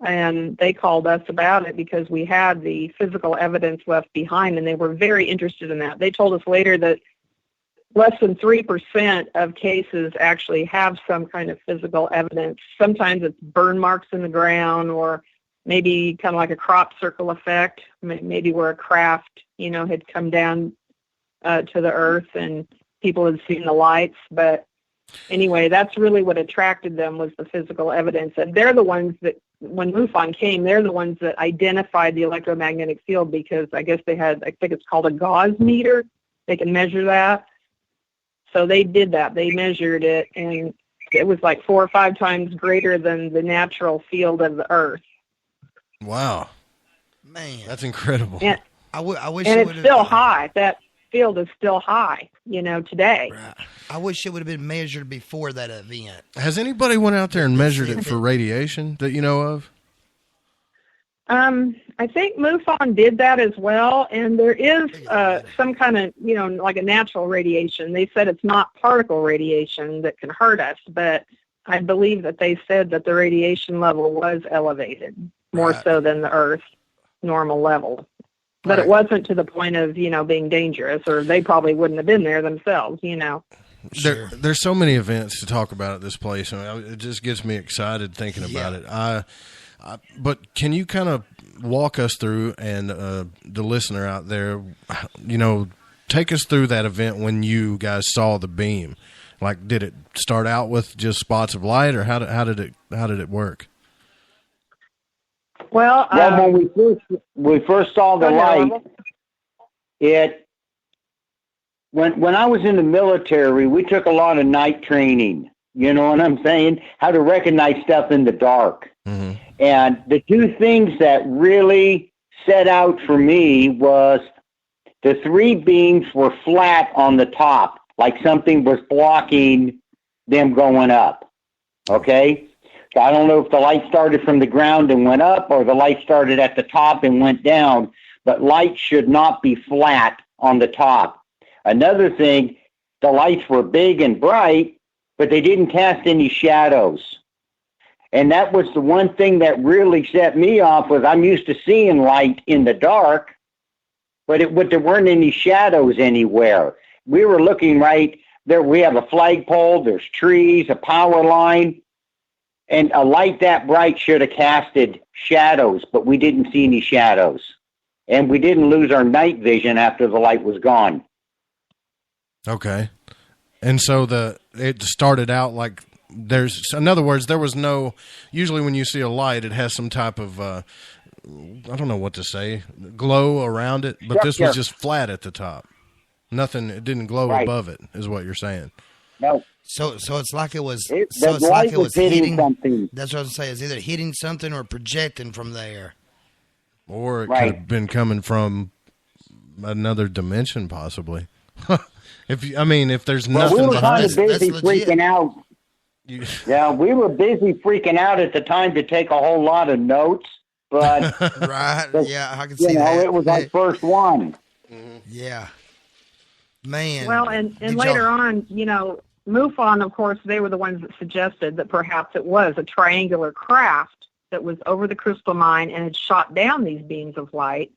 P: And they called us about it because we had the physical evidence left behind, and they were very interested in that. They told us later that less than 3% of cases actually have some kind of physical evidence. Sometimes it's burn marks in the ground, or maybe kind of like a crop circle effect, maybe where a craft, had come down to the earth and people had seen the lights. But anyway, that's really what attracted them, was the physical evidence. And they're the ones that, when MUFON came, they're the ones that identified the electromagnetic field, because I guess they had, I think it's called a gauge meter. They can measure that. So they did that. They measured it, and it was like 4 or 5 times greater than the natural field of the earth.
H: Wow.
B: Man.
H: That's incredible.
P: And,
B: I wish
P: and it's still high. That field is still high, today.
B: Right. I wish it would have been measured before that event.
H: Has anybody went out there and measured it for radiation that you know of?
P: I think MUFON did that as well, and there is some kind of, like a natural radiation. They said it's not particle radiation that can hurt us, but I believe that they said that the radiation level was elevated, more so than the Earth's normal level. But it wasn't to the point of, being dangerous, or they probably wouldn't have been there themselves,
H: Sure. There's so many events to talk about at this place. I mean, it just gets me excited thinking about it. But can you kind of walk us through, and the listener out there, take us through that event when you guys saw the beam? Like, did it start out with just spots of light, or how did it work?
O: Well, when we first saw the light, when I was in the military, we took a lot of night training. You know what I'm saying? How to recognize stuff in the dark. Mm-hmm. And the 2 things that really set out for me was the 3 beams were flat on the top, like something was blocking them going up. Okay? So I don't know if the light started from the ground and went up, or the light started at the top and went down, but light should not be flat on the top. Another thing, the lights were big and bright, but they didn't cast any shadows. And that was the one thing that really set me off, was I'm used to seeing light in the dark, but there weren't any shadows anywhere. We were looking right there. We have a flagpole, there's trees, a power line, and a light that bright should have casted shadows, but we didn't see any shadows. And we didn't lose our night vision after the light was gone.
H: Okay. And so it started out like in other words, there was no, usually when you see a light, it has some type of, I don't know what to say, glow around it, but this was just flat at the top. Nothing, it didn't glow above it, is what you're saying.
O: No.
B: So it's like it was.
O: It's like it was hitting something.
B: That's what I was saying. It's either hitting something or projecting from there.
H: Or it could have been coming from another dimension, possibly. If there's nothing
O: we were
H: behind
O: kind of busy freaking out. Yeah, we were busy freaking out at the time to take a whole lot of notes, but
B: right, yeah, I can see that.
O: It was our first one.
B: Yeah, man.
P: Well, and later on, MUFON, of course, they were the ones that suggested that perhaps it was a triangular craft that was over the crystal mine and had shot down these beams of light.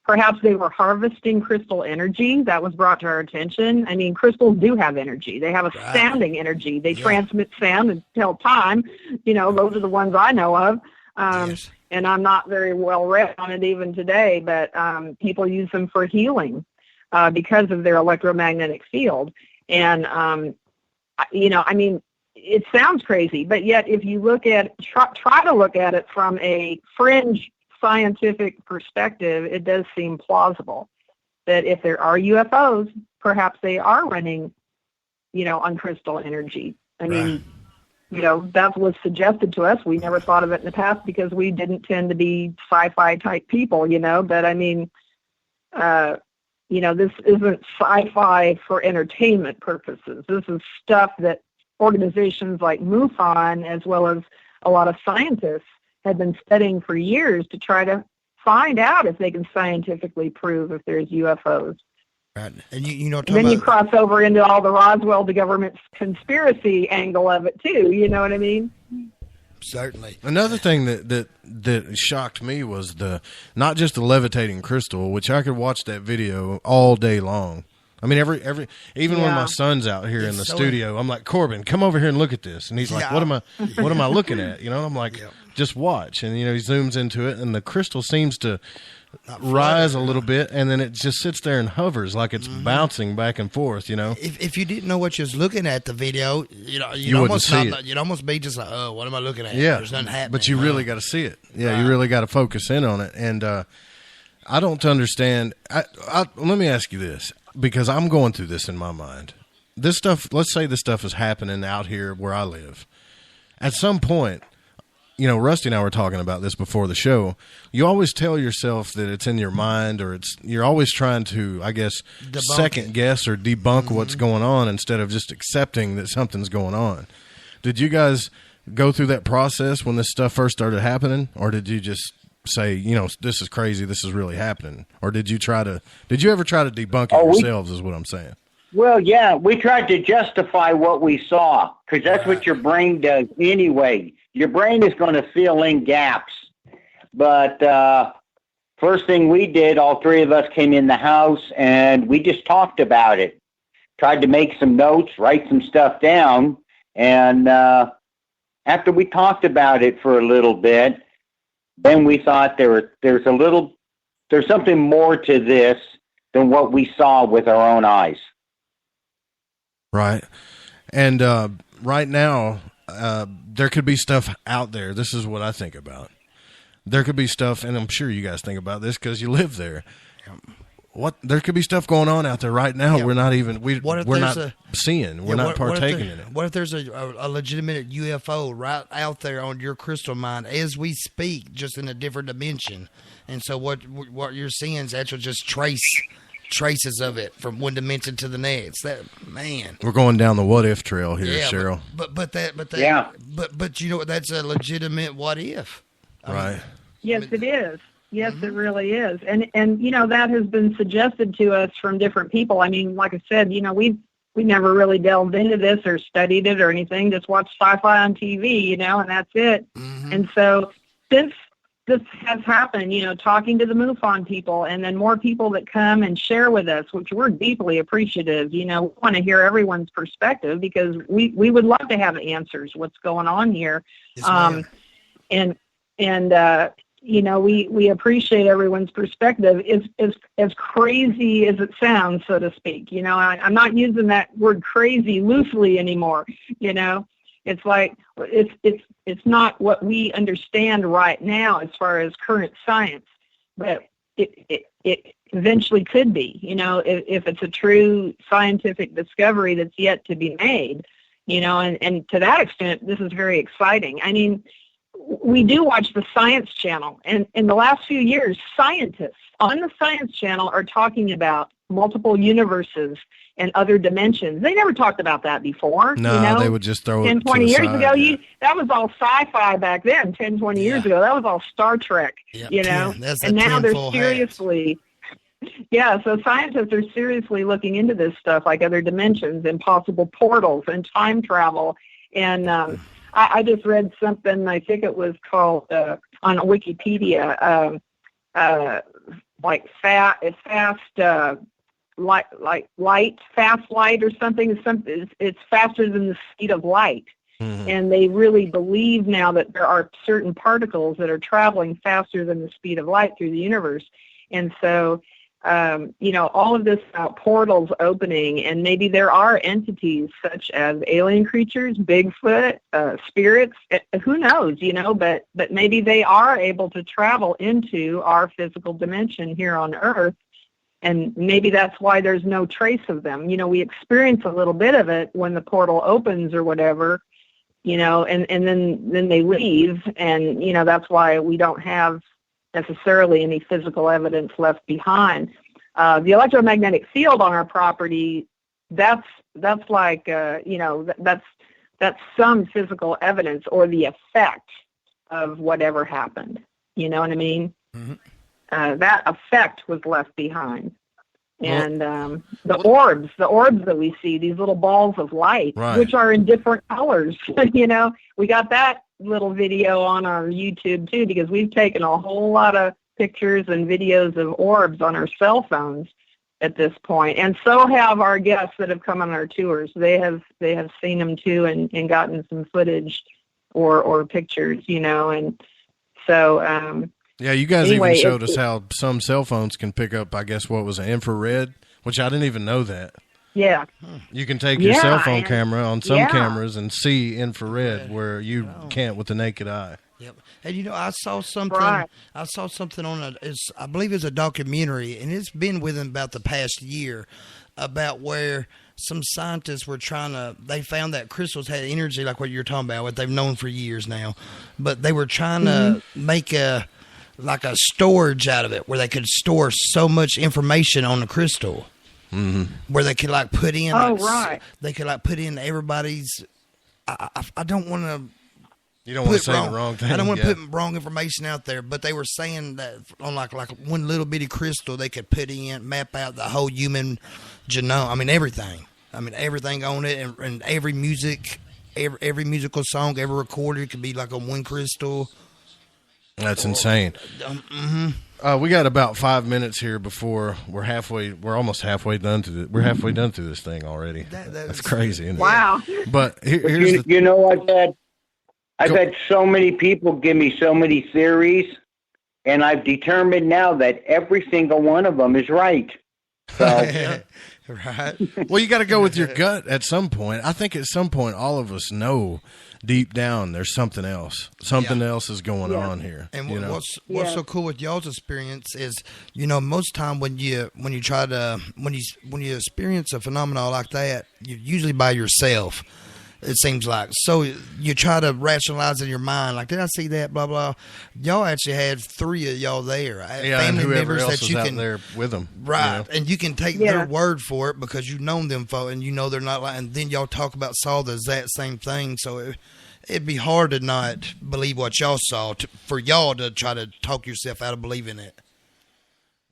P: Perhaps they were harvesting crystal energy. That was brought to our attention. I mean, crystals do have energy. They have a sounding energy. They transmit sound and tell time. Those are the ones I know of. And I'm not very well read on it even today, but people use them for healing because of their electromagnetic field. And, it sounds crazy, but yet if you look at, try to look at it from a fringe scientific perspective, it does seem plausible that if there are UFOs, perhaps they are running, on crystal energy. I mean, that was suggested to us. We never thought of it in the past because we didn't tend to be sci-fi type people, but I mean, this isn't sci-fi for entertainment purposes. This is stuff that organizations like MUFON, as well as a lot of scientists, had been studying for years to try to find out if they can scientifically prove if there's UFOs.
B: Right. And
P: you cross over into all the Roswell, the government's conspiracy angle of it too. You know what I mean?
B: Certainly.
H: Another thing that shocked me was not just the levitating crystal, which I could watch that video all day long. I mean, even when my son's out here in the studio, I'm like, Corbin, come over here and look at this. And he's like, what am I looking at? I'm like, just watch. And, he zooms into it and the crystal seems to rise a little bit and then it just sits there and hovers like it's bouncing back and forth,
B: If you didn't know what you was looking at the video, you'd almost be just like, oh, what am I looking at?
H: Yeah.
B: There's nothing happening.
H: But you really got to see it. Yeah, you really got to focus in on it. And I don't understand. Let me ask you this, because I'm going through this in my mind. This stuff, let's say this stuff is happening out here where I live. At some point, Rusty and I were talking about this before the show. You always tell yourself that it's in your mind, or you're always trying to, I guess, second guess or debunk what's going on instead of just accepting that something's going on. Did you guys go through that process when this stuff first started happening, or did you just say, this is crazy, this is really happening? Or did you ever try to debunk it yourselves, is what I'm saying?
O: Well, yeah, we tried to justify what we saw, because that's what your brain does anyway. Your brain is going to fill in gaps. But first thing we did, all three of us came in the house, and we just talked about it. Tried to make some notes, write some stuff down, and after we talked about it for a little bit, then we thought there's something more to this than what we saw with our own eyes.
H: Right. And right now, there could be stuff out there. This is what I think about. There could be stuff, and I'm sure you guys think about this because you live there. There could be stuff going on out there right now. Yeah. We're not seeing. We're not partaking in it.
B: What if there's a legitimate UFO right out there on your crystal mind as we speak, just in a different dimension? And so what you're seeing is actually just traces of it from one dimension to the next.
H: We're going down the what if trail here, Cheryl.
B: But that's a legitimate what if.
H: Right.
P: Yes, it is. Yes, it really is. And that has been suggested to us from different people. I mean, like I said, we never really delved into this or studied it or anything, just watched sci-fi on TV, you know, and that's it. And so since this has happened, you know, talking to the MUFON people and then more people that come and share with us, which we're deeply appreciative. You know, we want to hear everyone's perspective because we would love to have answers what's going on here. Yes, you know, we appreciate everyone's perspective. As crazy as it sounds, so to speak. You know, I'm not using that word crazy loosely anymore. You know, it's like it's not what we understand right now as far as current science, but it eventually could be. You know, if it's a true scientific discovery that's yet to be made. You know, and to that extent, this is very exciting. I mean, we do watch the Science Channel, and in the last few years, scientists on the Science Channel are talking about multiple universes and other dimensions. They never talked about that before.
H: No,
P: you know?
H: They would just throw
P: 10,
H: it
P: 20
H: to the
P: years
H: side,
P: ago, that was all sci-fi back then, 10, 20 years ago. That was all Star Trek, you know? And now they're seriously... Yeah, so scientists are seriously looking into this stuff, like other dimensions and possible portals and time travel. And I just read something, I think it was called on Wikipedia, like fast light or something. It's faster than the speed of light. And they really believe now that there are certain particles that are traveling faster than the speed of light through the universe. And so, you know, all of this about portals opening, and maybe there are entities such as alien creatures, Bigfoot, spirits, who knows, you know, but maybe they are able to travel into our physical dimension here on Earth, and maybe that's why there's no trace of them. You know, we experience a little bit of it when the portal opens or whatever, you know, and then they leave, and, you know, that's why we don't have necessarily any physical evidence left behind. The electromagnetic field on our property, that's like, you know, that's some physical evidence or the effect of whatever happened. You know what I mean? That effect was left behind. And the orbs that we see, these little balls of light, which are in different colors, you know, we got that little video on our YouTube too, because we've taken a whole lot of pictures and videos of orbs on our cell phones at this point, and so have our guests that have come on our tours. They have seen them too, and gotten some footage or pictures, you know. And so
H: yeah, you guys
P: anyway,
H: even showed us how some cell phones can pick up, I guess, what was it, infrared, which I didn't even know that.
P: Yeah.
H: You can take your cell phone camera on some cameras and see infrared where you can't with the naked eye.
B: Yep. And you know, I saw something. I saw something on I believe it's a documentary, and it's been within about the past year, about where some scientists were they found that crystals had energy, like what you're talking about, what they've known for years now, but they were trying to make a storage out of it where they could store so much information on the crystal. Where they could like put in, they could like put in everybody's. I don't want to.
H: You don't want to say the wrong thing.
B: I don't want to put wrong information out there, but they were saying that on like one little bitty crystal, they could map out the whole human genome. I mean everything. Everything on it, and every music, every musical song, every recorder could be like on one crystal.
H: That's insane. We got about 5 minutes here before we're almost halfway done we're halfway done through this thing already. That's crazy, isn't it?
P: Wow.
H: But here's
O: you know what, Dad? I've had so many people give me so many theories, and I've determined now that every single one of them is right. So.
B: Right.
H: Well, you got to go with your gut at some point. I think at some point all of us know deep down there's something else. Something else is going on here.
B: And what's so cool with y'all's experience is, you know, most time when you experience a phenomenon like that, you're usually by yourself. It seems like. So you try to rationalize in your mind, like, did I see that? Blah blah. Y'all actually had 3 of y'all there,
H: family members that you can there with them,
B: right?
H: You know?
B: And you can take their word for it because you've known them and you know they're not lying. And then y'all talk about saw the exact same thing. So it'd be hard to not believe what y'all saw for y'all to try to talk yourself out of believing it.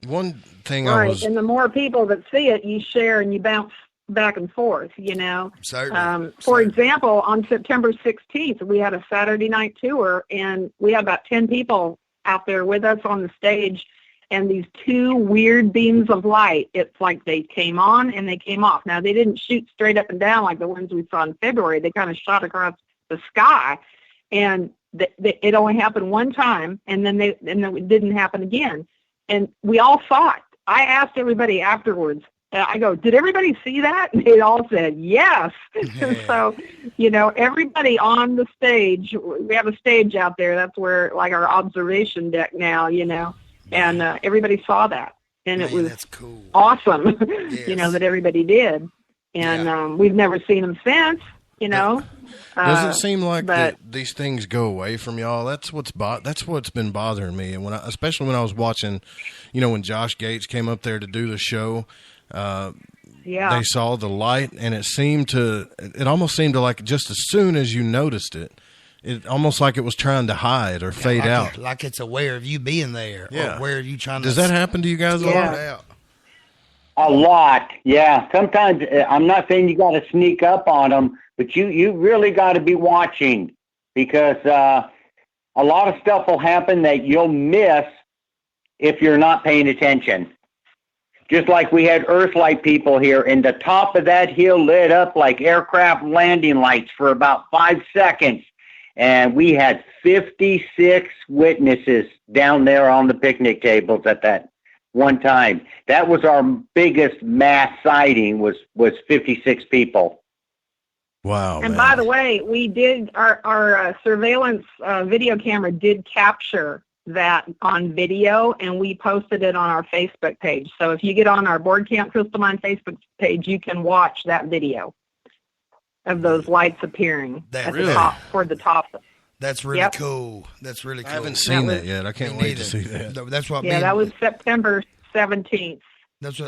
H: One thing
P: and the more people that see it, you share and you bounce back and forth, you know.
B: Certainly.
P: For example, on September 16th, we had a Saturday night tour, and we had about 10 people out there with us on the stage, and these two weird beams of light, it's like they came on and they came off. Now, they didn't shoot straight up and down like the ones we saw in February. They kind of shot across the sky, and it only happened one time, and then it didn't happen again. And we all saw it. I asked everybody afterwards, I go, did everybody see that? And they all said, yes. Yeah. So, you know, everybody on the stage, we have a stage out there. That's where, like, our observation deck now, you know, and everybody saw that. And it was
B: cool.
P: Awesome, yes. You know, that everybody did. And we've never seen them since, you know.
H: Does it seem like that these things go away from y'all? That's what's been bothering me, and especially when I was watching, you know, when Josh Gates came up there to do the show, they saw the light, and it almost seemed to like just as soon as you noticed it, it almost like it was trying to hide or fade out,
B: like it's aware of you being there.
H: Yeah,
B: or where are you trying?
H: Does that happen to you guys a lot?
O: A lot, yeah. Sometimes I'm not saying you got to sneak up on them. But you really got to be watching, because a lot of stuff will happen that you'll miss if you're not paying attention. Just like we had Earthlight people here, and the top of that hill lit up like aircraft landing lights for about 5 seconds. And we had 56 witnesses down there on the picnic tables at that one time. That was our biggest mass sighting, was 56 people.
H: Wow.
P: And by the way, we did our surveillance video camera did capture that on video, and we posted it on our Facebook page. So if you get on our Board Camp Crystal Mine Facebook page, you can watch that video of those lights appearing at the top, toward the top.
B: That's really cool. That's really cool.
H: I haven't seen that yet. I can't wait to see that.
B: That's what.
P: Yeah, that was September 17th.
B: That's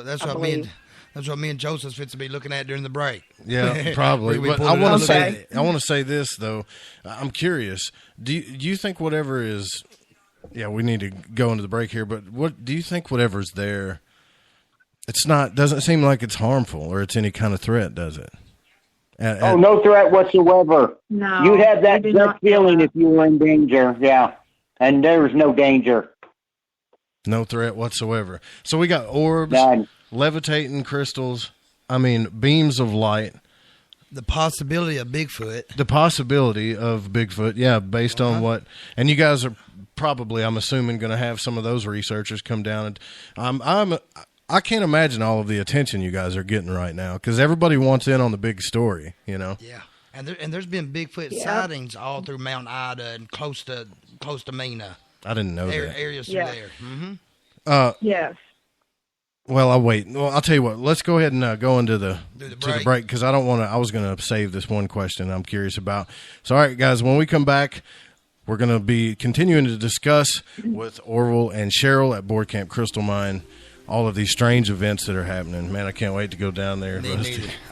B: what me and Joseph fit to be looking at during the break.
H: Yeah, probably. But I want to say this though. I'm curious. Do you think whatever is? Yeah, we need to go into the break here. But what do you think? Whatever's there, doesn't seem like it's harmful or it's any kind of threat, does it?
O: No threat whatsoever.
P: No,
O: you'd have that gut feeling if you were in danger. Yeah, and there was no danger.
H: No threat whatsoever. So we got orbs. Levitating crystals, beams of light.
B: The possibility of Bigfoot.
H: Yeah, based on what, and you guys are probably, I'm assuming, going to have some of those researchers come down. And I can't imagine all of the attention you guys are getting right now, because everybody wants in on the big story, you know?
B: Yeah, and there's been Bigfoot sightings all through Mount Ida and close to Mena.
H: I didn't know that.
B: Areas through there.
P: Mm-hmm. Yes.
H: Well, I'll tell you what. Let's go ahead and go into the break, because I don't want to. I was going to save this one question I'm curious about. So, all right, guys, when we come back, we're going to be continuing to discuss with Orville and Cheryl at Board Camp Crystal Mine all of these strange events that are happening. Man, I can't wait to go down there.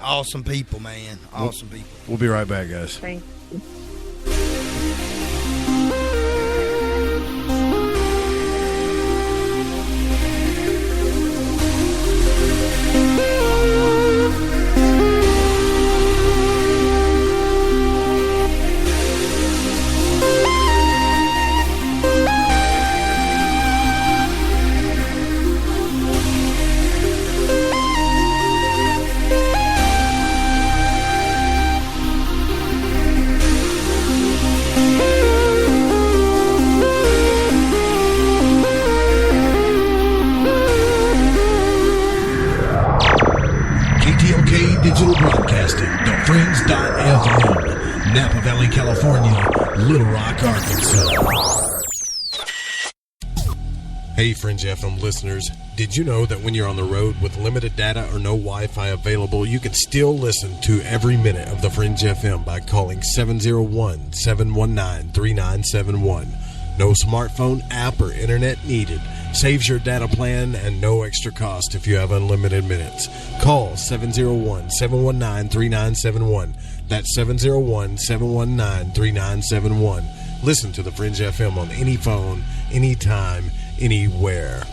B: Awesome people, man. Awesome people.
H: We'll be right back, guys.
P: Thanks.
J: Digital Broadcasting, The Friends.FM, Napa Valley, California, Little Rock, Arkansas.
L: Hey, Fringe FM listeners. Did you know that when you're on the road with limited data or no Wi-Fi available, you can still listen to every minute of the Fringe FM by calling 701-719-3971. No smartphone, app, or internet needed. Saves your data plan and no extra cost if you have unlimited minutes. Call 701-719-3971. That's 701-719-3971. Listen to the Fringe FM on any phone, anytime, anywhere.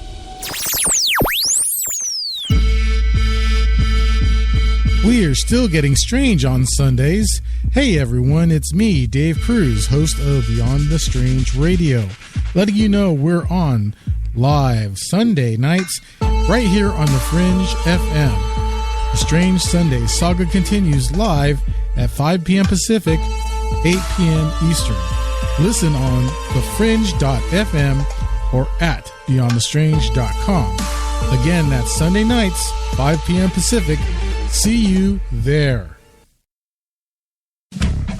Q: We are still getting strange on Sundays. Hey everyone, it's me, Dave Cruz, host of Beyond the Strange Radio, letting you know we're on live Sunday nights right here on the Fringe FM. The Strange Sunday saga continues live at 5 p.m. Pacific, 8 p.m. Eastern. Listen on thefringe.fm or at beyondthestrange.com. Again, that's Sunday nights, 5 p.m. Pacific. See you there.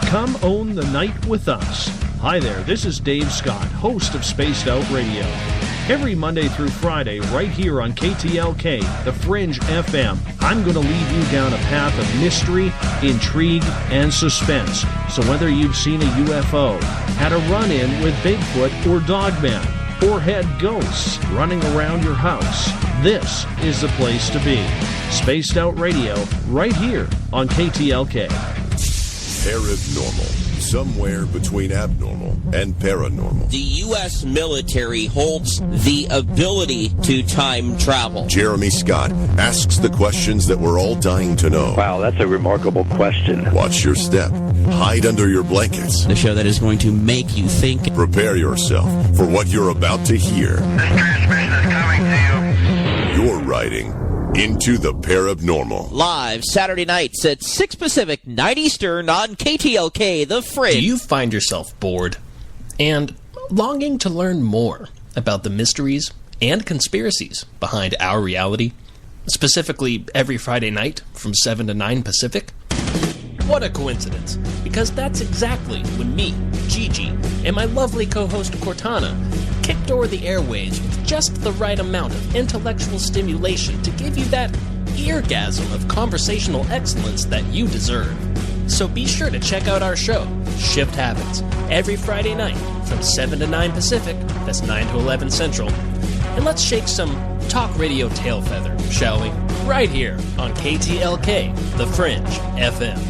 N: Come own the night with us. Hi there, this is Dave Scott, host of Spaced Out Radio. Every Monday through Friday, right here on KTLK, the Fringe FM, I'm going to lead you down a path of mystery, intrigue, and suspense. So whether you've seen a UFO, had a run-in with Bigfoot or Dogman, or had ghosts running around your house, this is the place to be. Spaced Out Radio, right here on KTLK.
R: Paranormal. Somewhere between abnormal and paranormal.
S: The U.S. military holds the ability to time travel.
R: Jeremy Scott asks the questions that we're all dying to know.
G: Wow, that's a remarkable question.
R: Watch your step. Hide under your blankets.
S: The show that is going to make you think.
R: Prepare yourself for what you're about to hear.
T: This transmission is coming to you.
R: You're riding into the paranormal.
S: Live Saturday nights at 6 Pacific, 9 Eastern on KTLK, The Fringe.
U: Do you find yourself bored and longing to learn more about the mysteries and conspiracies behind our reality? Specifically, every Friday night from 7 to 9 Pacific? What a coincidence, because that's exactly when me, Gigi, and my lovely co-host Cortana kicked over the airwaves with just the right amount of intellectual stimulation to give you that eargasm of conversational excellence that you deserve. So be sure to check out our show, Shift Happens, every Friday night from 7 to 9 Pacific, that's 9 to 11 Central. And let's shake some talk radio tail feather, shall we? Right here on KTLK, The Fringe FM.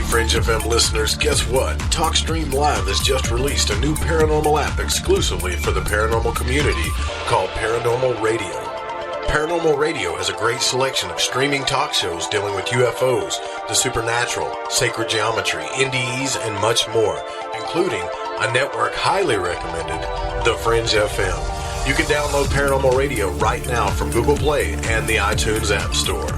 L: Fringe FM listeners, guess what? TalkStream Live has just released a new paranormal app exclusively for the paranormal community called Paranormal Radio. Paranormal Radio has a great selection of streaming talk shows dealing with UFOs, the supernatural, sacred geometry, NDEs, and much more, including a network highly recommended, The Fringe FM. You can download Paranormal Radio right now from Google Play and the iTunes App Store.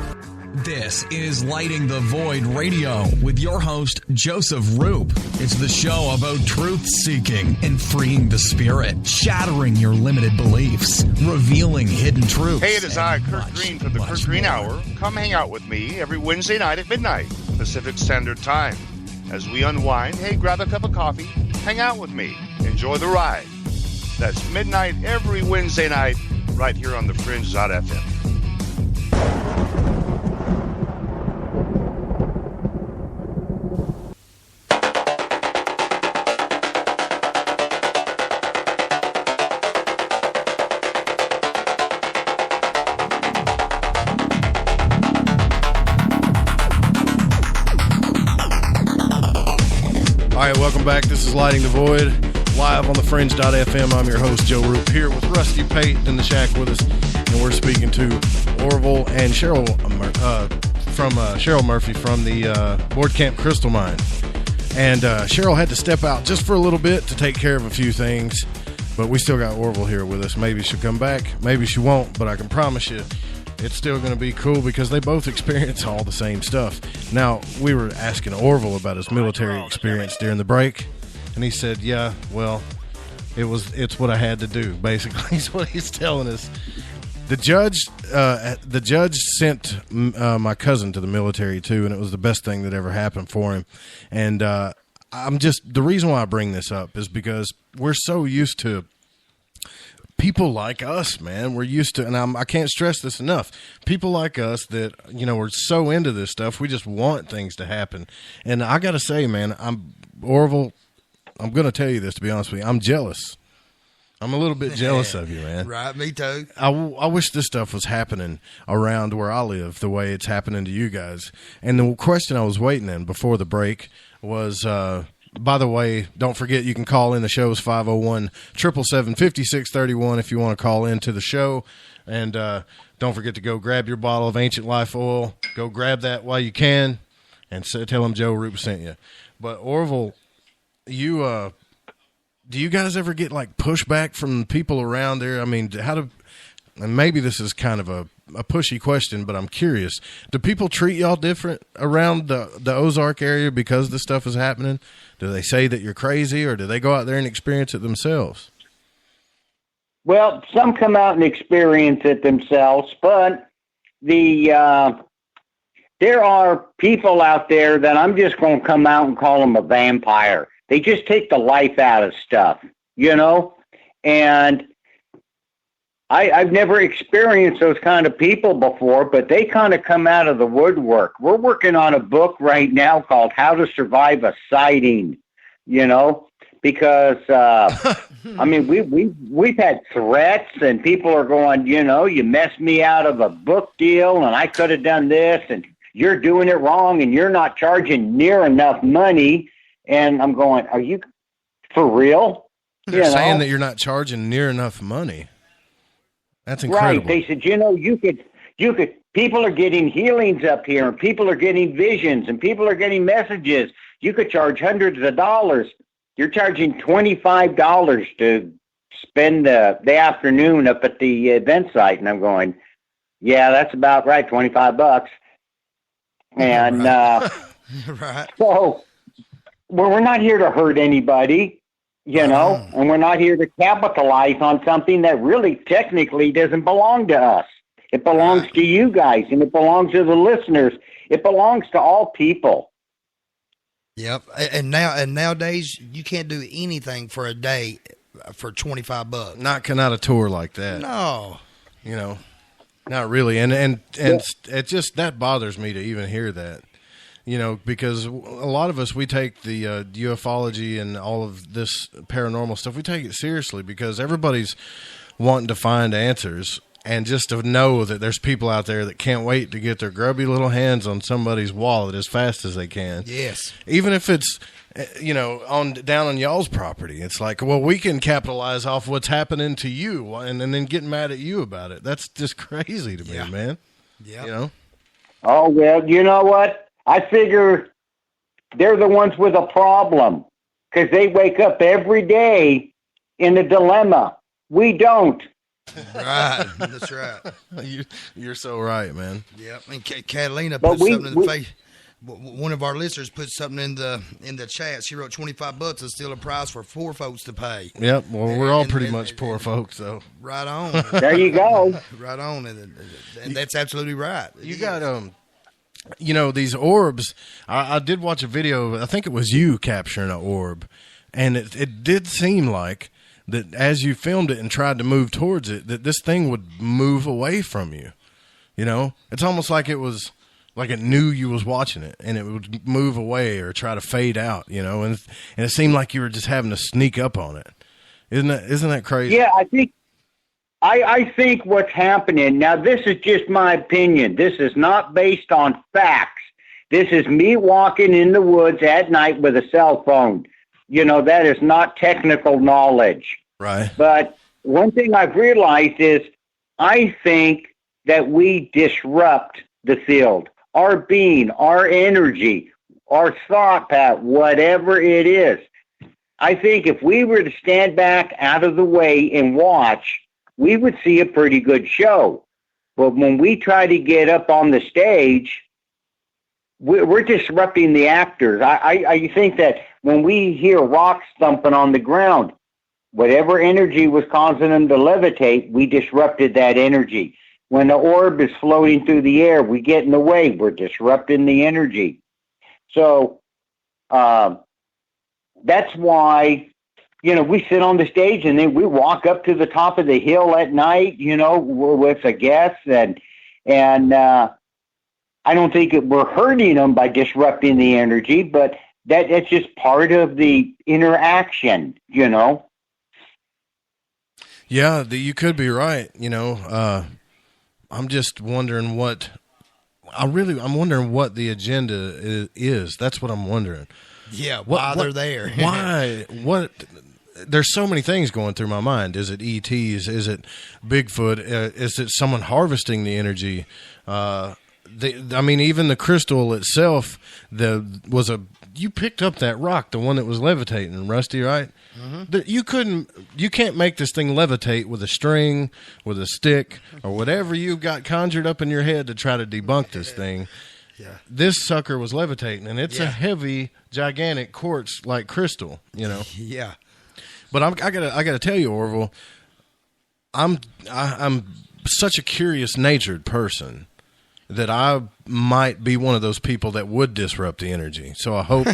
I: This is Lighting the Void Radio with your host, Joseph Roop. It's the show about truth-seeking and freeing the spirit, shattering your limited beliefs, revealing hidden truths.
V: Hey, it is I, Kurt Green from the Kurt Green Hour. Come hang out with me every Wednesday night at midnight, Pacific Standard Time. As we unwind, hey, grab a cup of coffee, hang out with me, enjoy the ride. That's midnight every Wednesday night right here on the Fringe.fm.
H: All right, welcome back. This is Lighting the Void, live on the Fringe.fm. I'm your host, Joe Roop, here with Rusty Pate in the shack with us, and we're speaking to Orville and Cheryl Cheryl Murphy from the Board Camp Crystal Mine. And Cheryl had to step out just for a little bit to take care of a few things, but we still got Orville here with us. Maybe she'll come back, maybe she won't, but I can promise you it's still going to be cool because they both experience all the same stuff. Now, we were asking Orville about his military experience during the break, and he said, yeah, well, it's what I had to do, basically, is what he's telling us. The judge sent my cousin to the military, too, and it was the best thing that ever happened for him. And the reason why I bring this up is because we're so used to people like us, man. We're used to, and I can't stress this enough, people like us that, we're so into this stuff, we just want things to happen. And I got to say, man, Orville, I'm going to tell you this, to be honest with you, I'm jealous. I'm a little bit jealous of you, man.
B: Right, me too.
H: I wish this stuff was happening around where I live the way it's happening to you guys. And the question I was waiting in before the break was, by the way, don't forget you can call in the show's 501-777-5631 if you want to call into the show. And don't forget to go grab your bottle of Ancient Life oil. Go grab that while you can, and tell them Joe Roop sent you. But Orville, do you guys ever get like pushback from people around there? I mean, and maybe this is kind of a pushy question, but I'm curious. Do people treat y'all different around the Ozark area because this stuff is happening? Do they say that you're crazy, or do they go out there and experience it themselves?
O: Well, some come out and experience it themselves, but there are people out there that I'm just going to come out and call them a vampire. They just take the life out of stuff, you know? And I've never experienced those kind of people before, but they kind of come out of the woodwork. We're working on a book right now called How to Survive a Sighting, you know, because, I mean, we've had threats, and people are going, you know, you messed me out of a book deal, and I could have done this, and you're doing it wrong, and you're not charging near enough money. And I'm going, are you for real?
H: They're saying that you're not charging near enough money. That's incredible.
O: Right. They said, you know, you could, people are getting healings up here, and people are getting visions, and people are getting messages. You could charge hundreds of dollars. You're charging $25 to spend the afternoon up at the event site. And I'm going, yeah, that's about right. $25. And,
B: right.
O: So we're not here to hurt anybody. You know, and we're not here to capitalize on something that really technically doesn't belong to us. It belongs to you guys, and it belongs to the listeners. It belongs to all people.
B: Yep. And nowadays you can't do anything for a day for $25.
H: Not out a tour like that.
B: No.
H: You know, not really. And it just, that bothers me to even hear that. You know, because a lot of us, we take the ufology and all of this paranormal stuff, we take it seriously because everybody's wanting to find answers, and just to know that there's people out there that can't wait to get their grubby little hands on somebody's wallet as fast as they can.
B: Yes.
H: Even if it's, you know, down on y'all's property. It's like, well, we can capitalize off what's happening to you and then get mad at you about it. That's just crazy to me, man.
B: Yeah.
H: You know?
O: Oh, well, you know what? I figure they're the ones with a problem because they wake up every day in a dilemma. We don't.
B: Right. That's right.
H: You're so right, man.
B: Yep. And Catalina put something in the face. One of our listeners put something in the chat. She wrote $25 is still a price for poor folks to pay.
H: Yep. Well, we're all pretty much poor folks, though.
B: Right on.
O: There you go.
B: Right on. And that's absolutely right.
H: You got you know, these orbs, I did watch a video, I think it was you capturing an orb, and it did seem like that as you filmed it and tried to move towards it, that this thing would move away from you. You know? It's almost like it was, like it knew you was watching it, and it would move away or try to fade out, you know? And it seemed like you were just having to sneak up on it. Isn't that crazy?
O: Yeah, I think what's happening, now this is just my opinion. This is not based on facts. This is me walking in the woods at night with a cell phone. You know, that is not technical knowledge.
H: Right.
O: But one thing I've realized is I think that we disrupt the field. Our being, our energy, our thought path, whatever it is. I think if we were to stand back out of the way and watch, we would see a pretty good show. But when we try to get up on the stage, we're disrupting the actors. I think that when we hear rocks thumping on the ground, whatever energy was causing them to levitate, we disrupted that energy. When the orb is floating through the air, we get in the way. We're disrupting the energy. So that's why, you know, we sit on the stage and then we walk up to the top of the hill at night, you know, with a guest, and I don't think we're hurting them by disrupting the energy, but that's just part of the interaction, you know.
H: Yeah, you could be right. You know, I'm just wondering what I'm wondering what the agenda is. That's what I'm wondering.
B: Yeah, why they're there.
H: Why? What? There's so many things going through my mind. Is it ETs? Is it Bigfoot? Is it someone harvesting the energy? I mean, even the crystal itself, you picked up that rock, the one that was levitating, Rusty, right? Mm-hmm. You can't make this thing levitate with a string, with a stick, or whatever you've got conjured up in your head to try to debunk this thing. Yeah. This sucker was levitating, and it's a heavy, gigantic quartz-like crystal, you know.
B: Yeah.
H: But I gotta tell you, Orville, I'm such a curious-natured person that I might be one of those people that would disrupt the energy. So I hope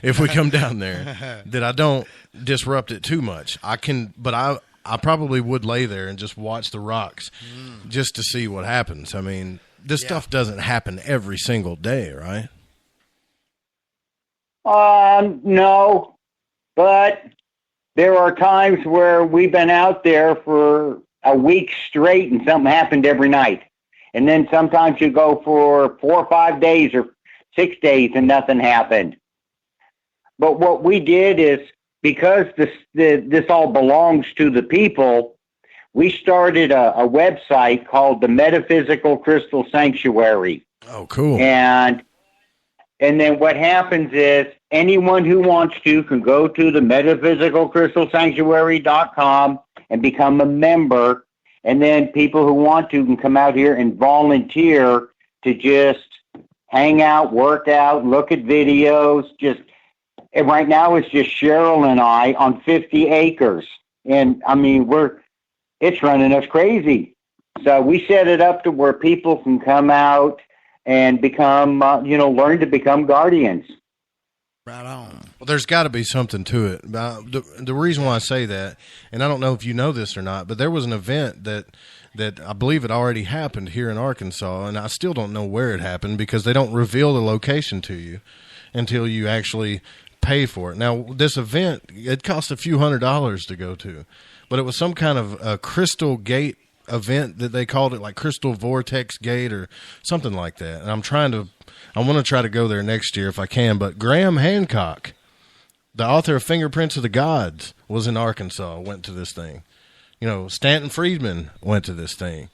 H: if we come down there that I don't disrupt it too much. I probably would lay there and just watch the rocks just to see what happens. I mean, this stuff doesn't happen every single day, right?
O: No, but there are times where we've been out there for a week straight and something happened every night. And then sometimes you go for 4 or 5 days or 6 days and nothing happened. But what we did is, because this all belongs to the people, we started a website called the Metaphysical Crystal Sanctuary.
H: Oh, cool.
O: And then what happens is anyone who wants to can go to the metaphysicalcrystalsanctuary.com and become a member. And then people who want to can come out here and volunteer to just hang out, work out, look at videos. And right now it's just Cheryl and I on 50 acres. And I mean, it's running us crazy. So we set it up to where people can come out and become, learn to become guardians.
B: Right on.
H: Well, there's got to be something to it. The reason why I say that, and I don't know if you know this or not, but there was an event that I believe it already happened here in Arkansas, and I still don't know where it happened because they don't reveal the location to you until you actually pay for it. Now, this event, it cost a few $100s to go to, but it was some kind of a crystal gate event that they called it, like Crystal Vortex Gate or something like that. And I want to try to go there next year if I can. But Graham Hancock, the author of Fingerprints of the Gods, was in Arkansas, went to this thing. Stanton Friedman went to this thing.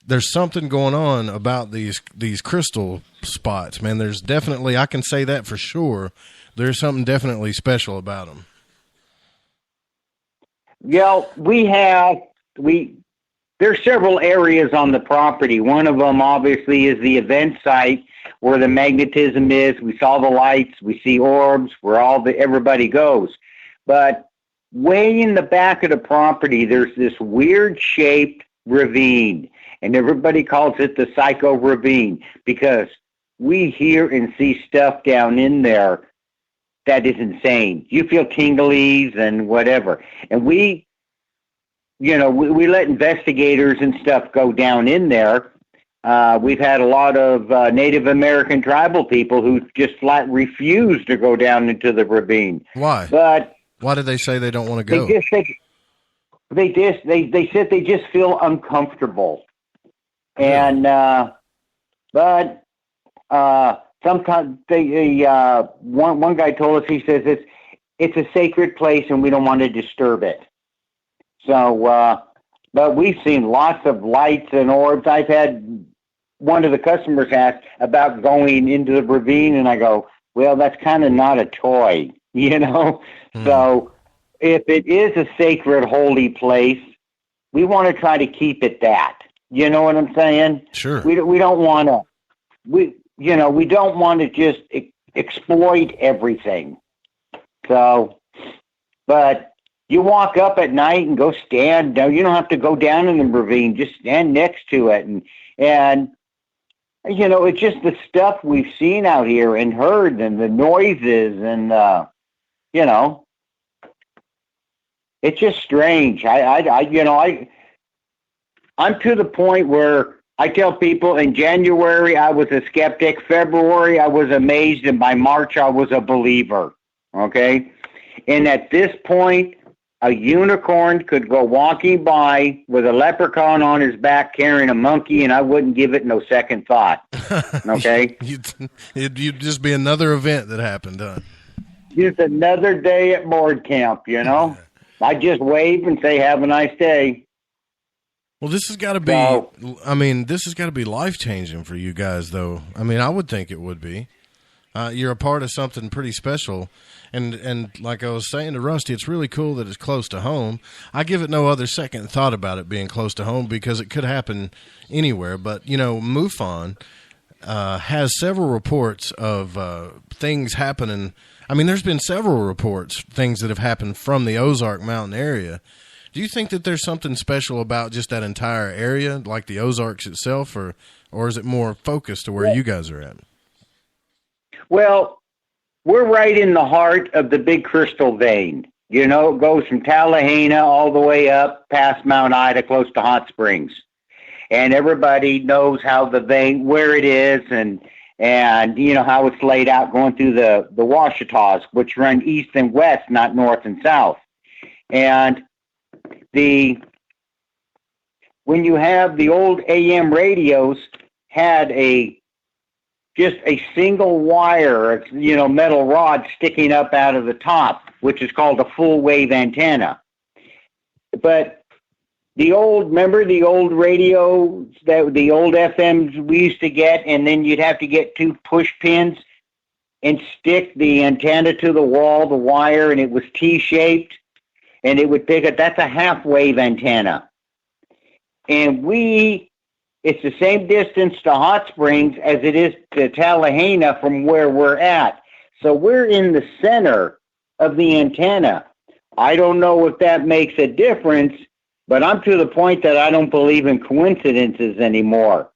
H: There's something going on about these crystal spots, man. There's definitely, I can say that for sure, there's something definitely special about them.
O: Yeah, there's several areas on the property. One of them, obviously, is the event site where the magnetism is. We saw the lights. We see orbs where everybody goes. But way in the back of the property, there's this weird-shaped ravine, and everybody calls it the Psycho Ravine because we hear and see stuff down in there that is insane. You feel tinglies and whatever. And we let investigators and stuff go down in there. We've had a lot of Native American tribal people who just flat refuse to go down into the ravine.
H: Why?
O: But
H: why did they say they don't want to go?
O: They said they just feel uncomfortable. And but sometimes one guy told us, he says it's a sacred place and we don't want to disturb it. So, but we've seen lots of lights and orbs. I've had one of the customers ask about going into the ravine, and I go, well, that's kind of not a toy, So if it is a sacred, holy place, we want to try to keep it that. You know what I'm saying?
H: Sure.
O: We don't want to. We don't want to just exploit everything. So, but you walk up at night and go stand down. You don't have to go down in the ravine. Just stand next to it. And it's just the stuff we've seen out here and heard and the noises and, it's just strange. I'm to the point where I tell people in January I was a skeptic. February I was amazed. And by March I was a believer. Okay? And at this point, a unicorn could go walking by with a leprechaun on his back carrying a monkey, and I wouldn't give it no second thought. Okay?
H: It'd just be another event that happened, huh?
O: Just another day at board camp, you know? I just wave and say, have a nice day.
H: Well, this has got to be, this has got to be life-changing for you guys, though. I mean, I would think it would be. You're a part of something pretty special. And like I was saying to Rusty, it's really cool that it's close to home. I give it no other second thought about it being close to home because it could happen anywhere. But, you know, MUFON has several reports of things happening. I mean, there's been several reports, things that have happened from the Ozark Mountain area. Do you think that there's something special about just that entire area, like the Ozarks itself, or is it more focused to where you guys are at?
O: Well, we're right in the heart of the Big Crystal Vein. You know, it goes from Tallahassee all the way up past Mount Ida, close to Hot Springs. And everybody knows how the vein, where it is, and you know how it's laid out going through the Ouachitas, which run east and west, not north and south. And when you have the old AM radios had just a single wire, you know, metal rod sticking up out of the top, which is called a full wave antenna. But remember the old radios, the old FMs we used to get, and then you'd have to get two push pins and stick the antenna to the wall, the wire, and it was T-shaped. And it would pick up, that's a half-wave antenna. And it's the same distance to Hot Springs as it is to Tallahassee from where we're at. So we're in the center of the antenna. I don't know if that makes a difference, but I'm to the point that I don't believe in coincidences anymore.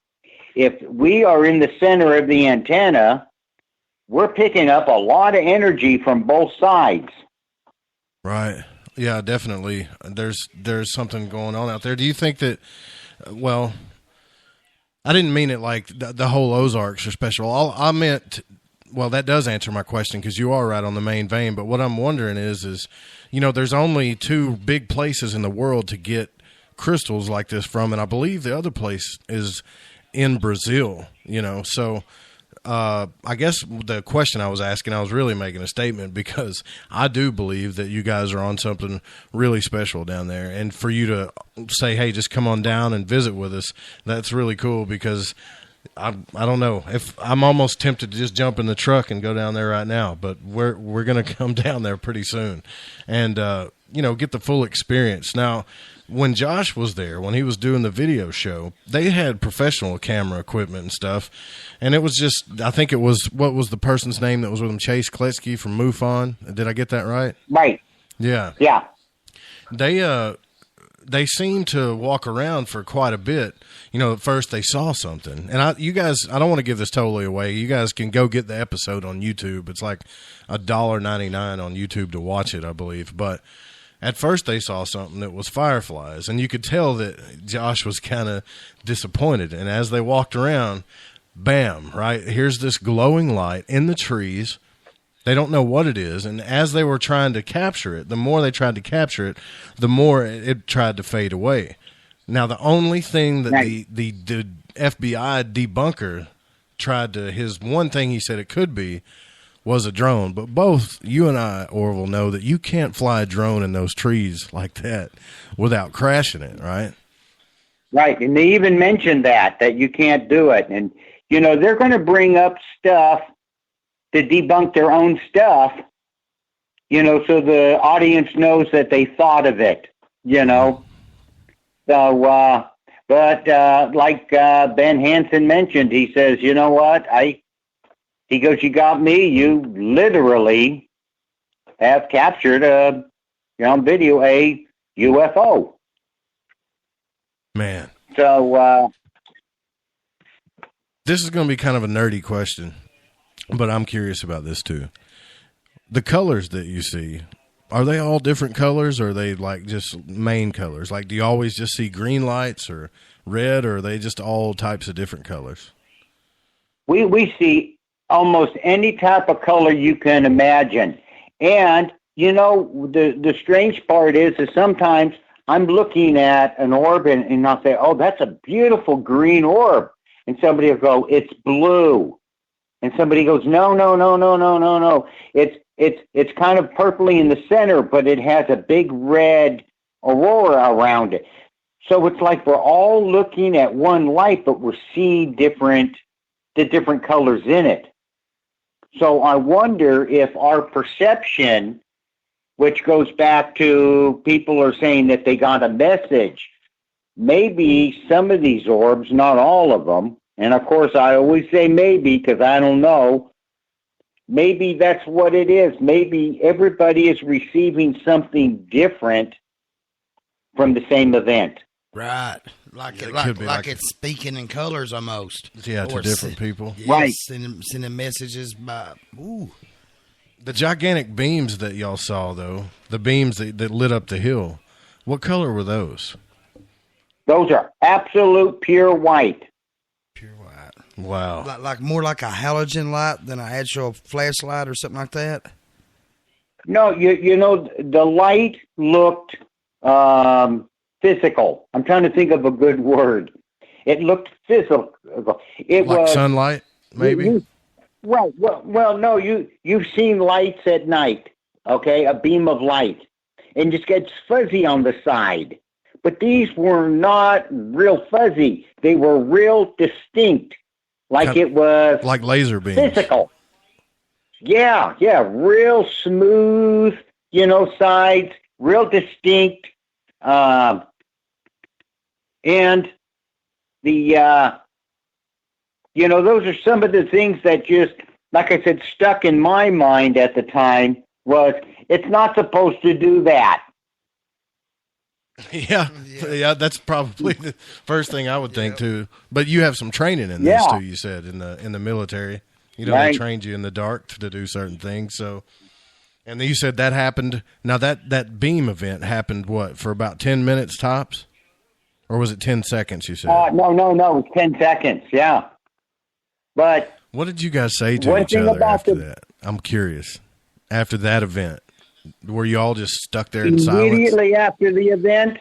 O: If we are in the center of the antenna, we're picking up a lot of energy from both sides.
H: Right. Yeah, definitely. There's something going on out there. Do you think that, well, I didn't mean it like the whole Ozarks are special. I meant, well, that does answer my question because you are right on the main vein. But what I'm wondering is, you know, there's only two big places in the world to get crystals like this from. And I believe the other place is in Brazil, you know, so I guess the question I was asking, I was really making a statement because I do believe that you guys are on something really special down there. And for you to say, hey, just come on down and visit with us, that's really cool because I don't know. If I'm almost tempted to just jump in the truck and go down there right now, but we're going to come down there pretty soon and, you know, get the full experience. Now, when Josh was there, when he was doing the video show, they had professional camera equipment and stuff. And it was just, I think it was, what was the person's name that was with him? Chase Kletsky from MUFON. Did I get that right?
O: Right.
H: Yeah.
O: Yeah.
H: They seemed to walk around for quite a bit. You know, at first they saw something. And you guys, I don't want to give this totally away. You guys can go get the episode on YouTube. It's like $1.99 on YouTube to watch it, I believe. But at first they saw something that was fireflies, and you could tell that Josh was kind of disappointed. And as they walked around, bam, right, here's this glowing light in the trees. They don't know what it is, and as they were trying to capture it, the more they tried to capture it, the more it tried to fade away. Now, the only thing that the FBI debunker tried to, his one thing he said it could be, was a drone. But both you and I, Orville, know that you can't fly a drone in those trees like that without crashing it, right?
O: Right, and they even mentioned that you can't do it. And, you know, they're going to bring up stuff to debunk their own stuff, you know, so the audience knows that they thought of it, you know. So, but like Ben Hansen mentioned, he says, you know what, he goes, you got me. You literally have captured on video a UFO.
H: Man.
O: So
H: this is going to be kind of a nerdy question, but I'm curious about this too. The colors that you see, are they all different colors, or are they like just main colors? Like, do you always just see green lights or red, or are they just all types of different colors?
O: We see almost any type of color you can imagine. And you know, the strange part is sometimes I'm looking at an orb and I'll say, oh, that's a beautiful green orb. And somebody will go, it's blue. And somebody goes, no. It's kind of purpley in the center, but it has a big red aurora around it. So it's like we're all looking at one light, but we're seeing the different colors in it. So I wonder if our perception, which goes back to people are saying that they got a message, maybe some of these orbs, not all of them, and of course I always say maybe because I don't know, maybe that's what it is. Maybe everybody is receiving something different from the same event.
B: Right. Like it's speaking in colors almost.
H: Yeah, to different people.
B: Yes, right. Sending messages by, ooh.
H: The gigantic beams that y'all saw, though, the beams that lit up the hill, what color were those?
O: Those are absolute pure white.
B: Pure white.
H: Wow.
B: Like more like a halogen light than an actual flashlight or something like that?
O: No, you know, the light looked physical. I'm trying to think of a good word. It looked physical. It
H: like
O: was
H: sunlight, maybe?
O: Right. Well, no, you've seen lights at night, okay? A beam of light. And just gets fuzzy on the side. But these were not real fuzzy. They were real distinct. Like it was
H: like laser beams.
O: Physical. Yeah, real smooth, you know, sides, real distinct. And the you know, those are some of the things that just, like I said, stuck in my mind at the time was, it's not supposed to do that.
H: Yeah, that's probably the first thing I would think too. But you have some training in this too. You said in the military, you know,
O: right.
H: They trained you in the dark to do certain things. So, and then you said that happened. Now that beam event happened for about 10 minutes tops, or was it 10 seconds? You said
O: no, it's 10 seconds. Yeah, but
H: what did you guys say to each other after that? I'm curious. After that event. Were you all just stuck there in silence?
O: Immediately after the event,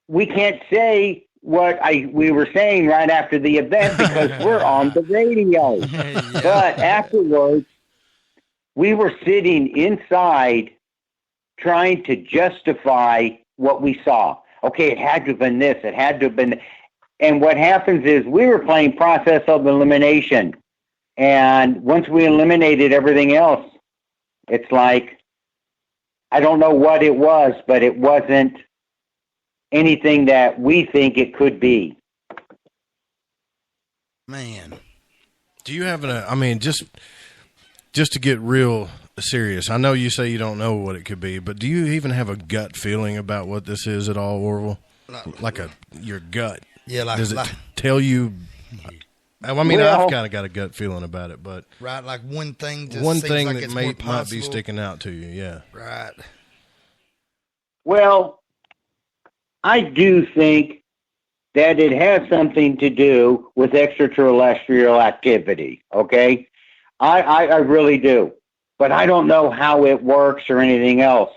O: we can't say what we were saying right after the event because we're on the radio. Yeah. But afterwards, we were sitting inside trying to justify what we saw. Okay, it had to have been this. It had to have been. And what happens is we were playing process of elimination. And once we eliminated everything else, it's like, I don't know what it was, but it wasn't anything that we think it could be.
B: Man.
H: Do you have just to get real serious, I know you say you don't know what it could be, but do you even have a gut feeling about what this is at all, Orville? Like your gut?
B: Yeah,
H: does it tell you? I mean, I've kind of got a gut feeling about it, but
B: right, like one thing
H: that
B: it's
H: might be sticking out to you, yeah.
B: Right.
O: Well, I do think that it has something to do with extraterrestrial activity. Okay, I really do, but I don't know how it works or anything else.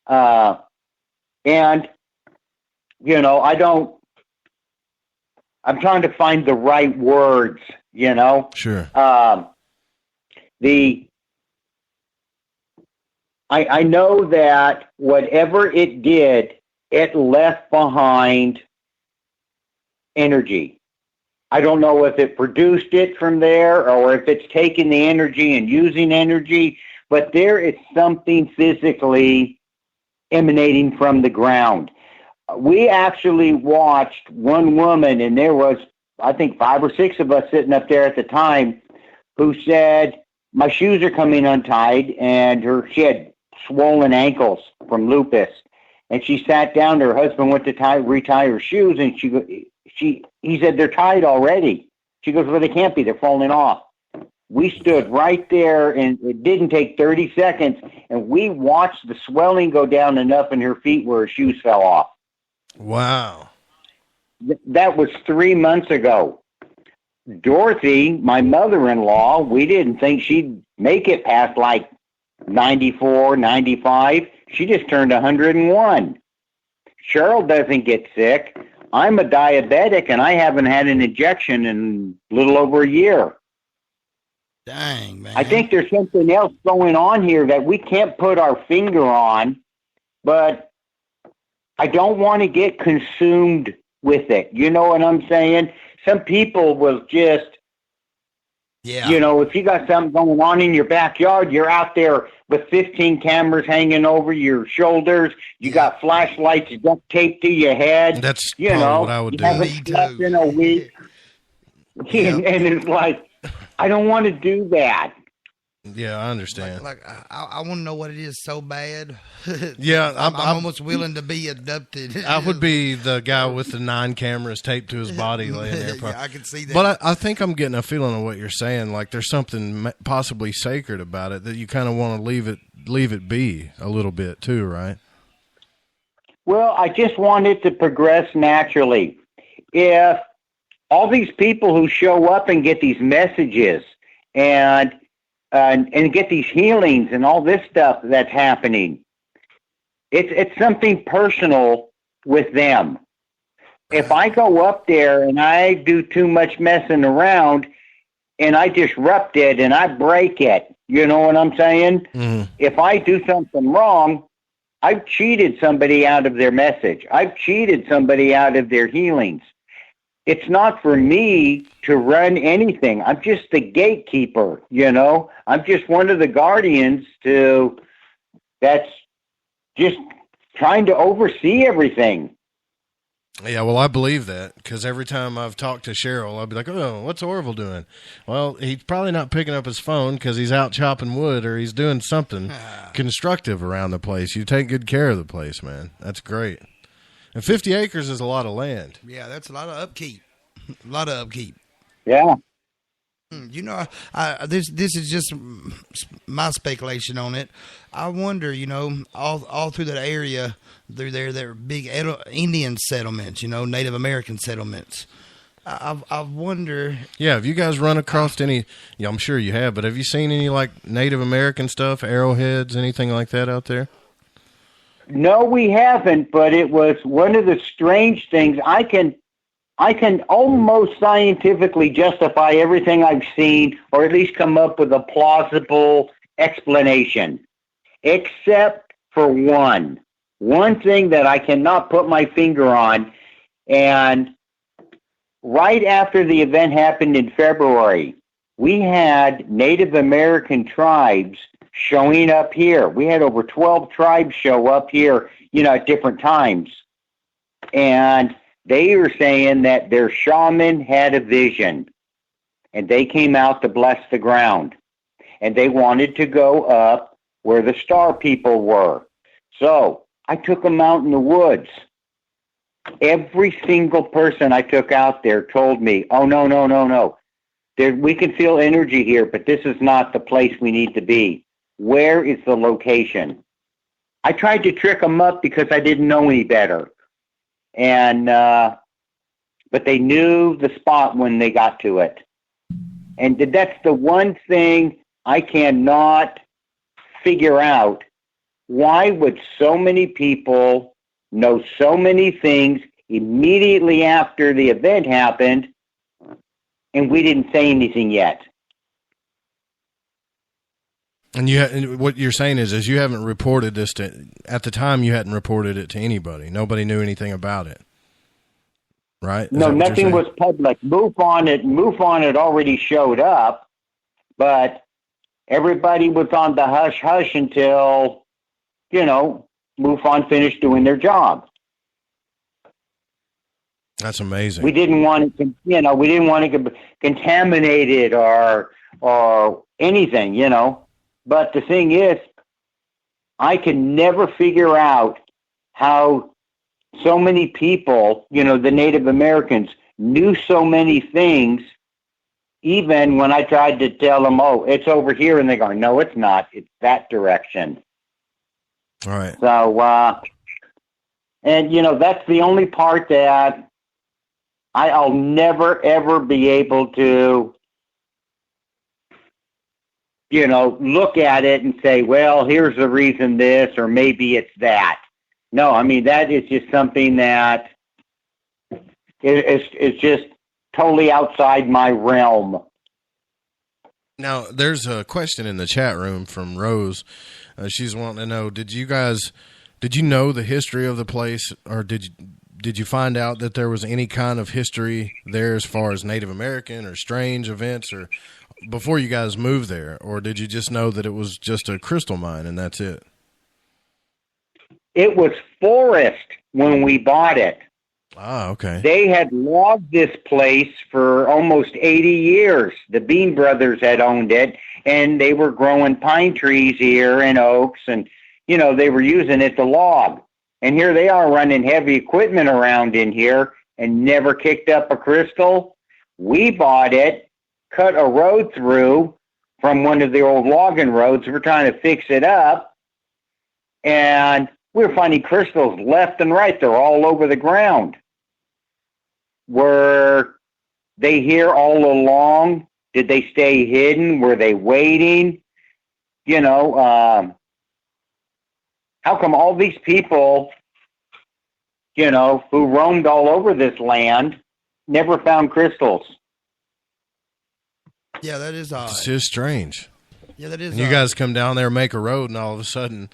O: And you know, I'm trying to find the right words, you know?
H: Sure.
O: I know that whatever it did, it left behind energy. I don't know if it produced it from there or if it's taking the energy and using energy, but there is something physically emanating from the ground. We actually watched one woman, and there was, I think, 5 or 6 of us sitting up there at the time, who said, my shoes are coming untied, and she had swollen ankles from lupus. And she sat down, her husband went to retie her shoes, and he said, they're tied already. She goes, well, they can't be, they're falling off. We stood right there, and it didn't take 30 seconds, and we watched the swelling go down enough in her feet where her shoes fell off.
H: Wow.
O: That was 3 months ago. Dorothy, my mother-in-law, we didn't think she'd make it past like 94, 95. She just turned 101. Cheryl doesn't get sick. I'm a diabetic, and I haven't had an injection in a little over a year.
B: Dang, man.
O: I think there's something else going on here that we can't put our finger on, but I don't want to get consumed with it. You know what I'm saying? Some people will just, if you got something going on in your backyard, you're out there with 15 cameras hanging over your shoulders. You got flashlights duct taped to your head.
H: That's
O: what
H: I would do.
O: Haven't slept in a week. And it's like, I don't want to do that.
H: Yeah, I understand.
B: I want to know what it is so bad.
H: Yeah,
B: I'm almost willing to be abducted.
H: I would be the guy with the 9 cameras taped to his body laying there.
B: Yeah, I can see that.
H: But I think I'm getting a feeling of what you're saying. Like there's something possibly sacred about it that you kind of want to leave it be a little bit too, right?
O: Well, I just want it to progress naturally. If all these people who show up and get these messages and get these healings and all this stuff that's happening, it's something personal with them. If I go up there and I do too much messing around and I disrupt it and I break it, you know what I'm saying?
H: Mm-hmm.
O: If I do something wrong, I've cheated somebody out of their message. I've cheated somebody out of their healings. It's not for me to run anything. I'm just the gatekeeper, I'm just one of the guardians that's just trying to oversee everything.
H: Yeah, well, I believe that because every time I've talked to Cheryl, I'll be like, oh, what's Orville doing? Well, he's probably not picking up his phone because he's out chopping wood or he's doing something constructive around the place. You take good care of the place, man. That's great. And 50 acres is a lot of land.
B: Yeah, that's a lot of upkeep. A lot of upkeep.
O: Yeah.
B: This is just my speculation on it. I wonder, all through that area, through there are big Indian settlements, Native American settlements. I wonder.
H: Yeah, have you guys run across any? Yeah, I'm sure you have, but have you seen any like Native American stuff, arrowheads, anything like that out there?
O: No, we haven't, but it was one of the strange things. I can almost scientifically justify everything I've seen, or at least come up with a plausible explanation, except for one thing that I cannot put my finger on. And right after the event happened in February, we had Native American tribes showing up here. We had over 12 tribes show up here, at different times. And they were saying that their shaman had a vision, and they came out to bless the ground. And they wanted to go up where the star people were. So I took them out in the woods. Every single person I took out there told me, oh, no. We can feel energy here, but this is not the place we need to be. Where is the location? I tried to trick them up because I didn't know any better. And, but they knew the spot when they got to it. And that's the one thing I cannot figure out. Why would so many people know so many things immediately after the event happened, and we didn't say anything yet?
H: And what you're saying is you haven't reported this at the time. You hadn't reported it to anybody. Nobody knew anything about it, right?
O: No, nothing was public. MUFON had already showed up, but everybody was on the hush hush until MUFON finished doing their job.
H: That's amazing.
O: We didn't want it to, we didn't want to get contaminated or anything, But the thing is, I can never figure out how so many people, the Native Americans, knew so many things, even when I tried to tell them, oh, it's over here, and they go, no, it's not. It's that direction.
H: All right.
O: So, and, that's the only part that I'll never, ever be able to look at it and say, well, here's the reason this, or maybe it's that. No, I mean, that is just something that is just totally outside my realm.
H: Now, there's a question in the chat room from Rose. She's wanting to know, did you know the history of the place, or did you find out that there was any kind of history there as far as Native American or strange events, or before you guys moved there, or did you just know that it was just a crystal mine and that's it?
O: It was forest when we bought it.
H: Ah, okay.
O: They had logged this place for almost 80 years. The Bean brothers had owned it, and they were growing pine trees here and oaks, and, they were using it to log. And here they are running heavy equipment around in here and never kicked up a crystal. We bought it, cut a road through from one of the old logging roads. We're trying to fix it up, and we're finding crystals left and right. They're all over the ground. Were they here all along? Did they stay hidden? Were they waiting? How come all these people, who roamed all over this land never found crystals?
B: Yeah, that is odd.
H: It's just strange.
B: Yeah, that is
H: and you guys come down there, make a road, and all of a sudden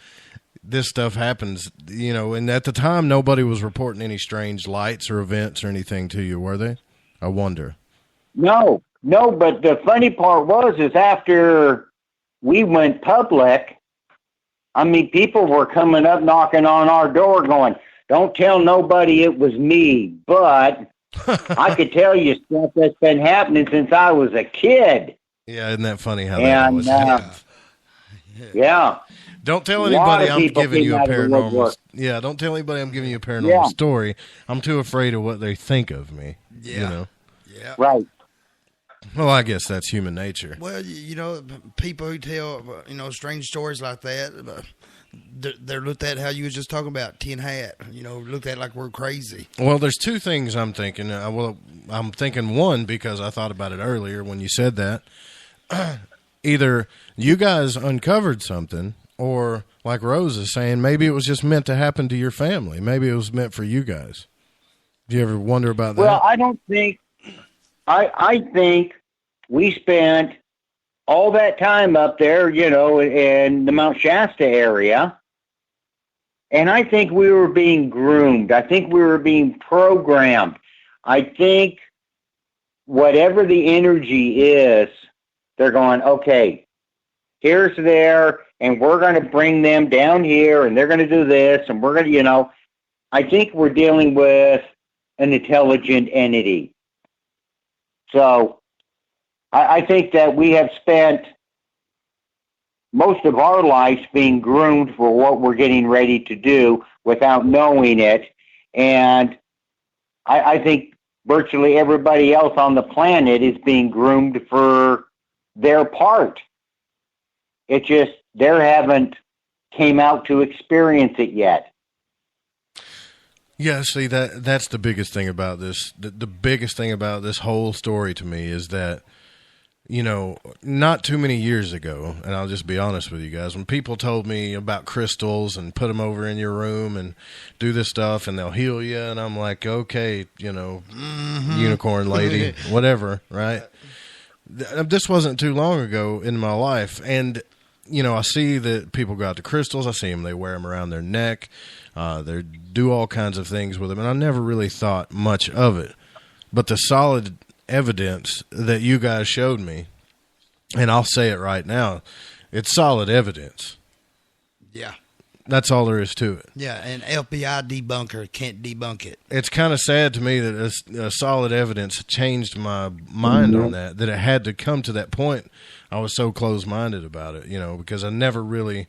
H: this stuff happens, and at the time nobody was reporting any strange lights or events or anything to you, were they? I wonder.
O: No, but the funny part is after we went public, I mean, people were coming up knocking on our door going, don't tell nobody it was me, but I could tell you stuff that's been happening since I was a kid.
H: Yeah, isn't that funny how that was?
O: Yeah.
H: Don't tell anybody I'm giving you a paranormal. Yeah, don't tell anybody I'm giving you a paranormal story. I'm too afraid of what they think of me.
B: Yeah.
O: Yeah. Right.
H: Well, I guess that's human nature.
B: Well, people who tell strange stories like that, they're looked at how you was just talking about, tin hat. Looked at like we're crazy.
H: Well, there's two things I'm thinking. I'm thinking one because I thought about it earlier when you said that. Either you guys uncovered something, or like Rose is saying, maybe it was just meant to happen to your family. Maybe it was meant for you guys. Do you ever wonder about that?
O: Well, I don't think. I think we spent all that time up there, in the Mount Shasta area, and I think we were being groomed. I think we were being programmed. I think whatever the energy is, they're going, okay, here's there, and we're going to bring them down here, and they're going to do this, and we're going to, I think we're dealing with an intelligent entity. So I think that we have spent most of our lives being groomed for what we're getting ready to do without knowing it. And I think virtually everybody else on the planet is being groomed for their part. It just, they haven't came out to experience it yet.
H: Yeah, see, that's the biggest thing about this. The biggest thing about this whole story to me is that, not too many years ago, and I'll just be honest with you guys, when people told me about crystals and put them over in your room and do this stuff and they'll heal you, and I'm like, okay, unicorn lady, whatever, right? This wasn't too long ago in my life, and I see that people go out to crystals. I see them; they wear them around their neck. They do all kinds of things with them, and I never really thought much of it. But the solid evidence that you guys showed me, and I'll say it right now, it's solid evidence.
B: Yeah.
H: That's all there is to it.
B: Yeah, and FBI debunker can't debunk it.
H: It's kind of sad to me that solid evidence changed my mind on that it had to come to that point. I was so close-minded about it, because I never really...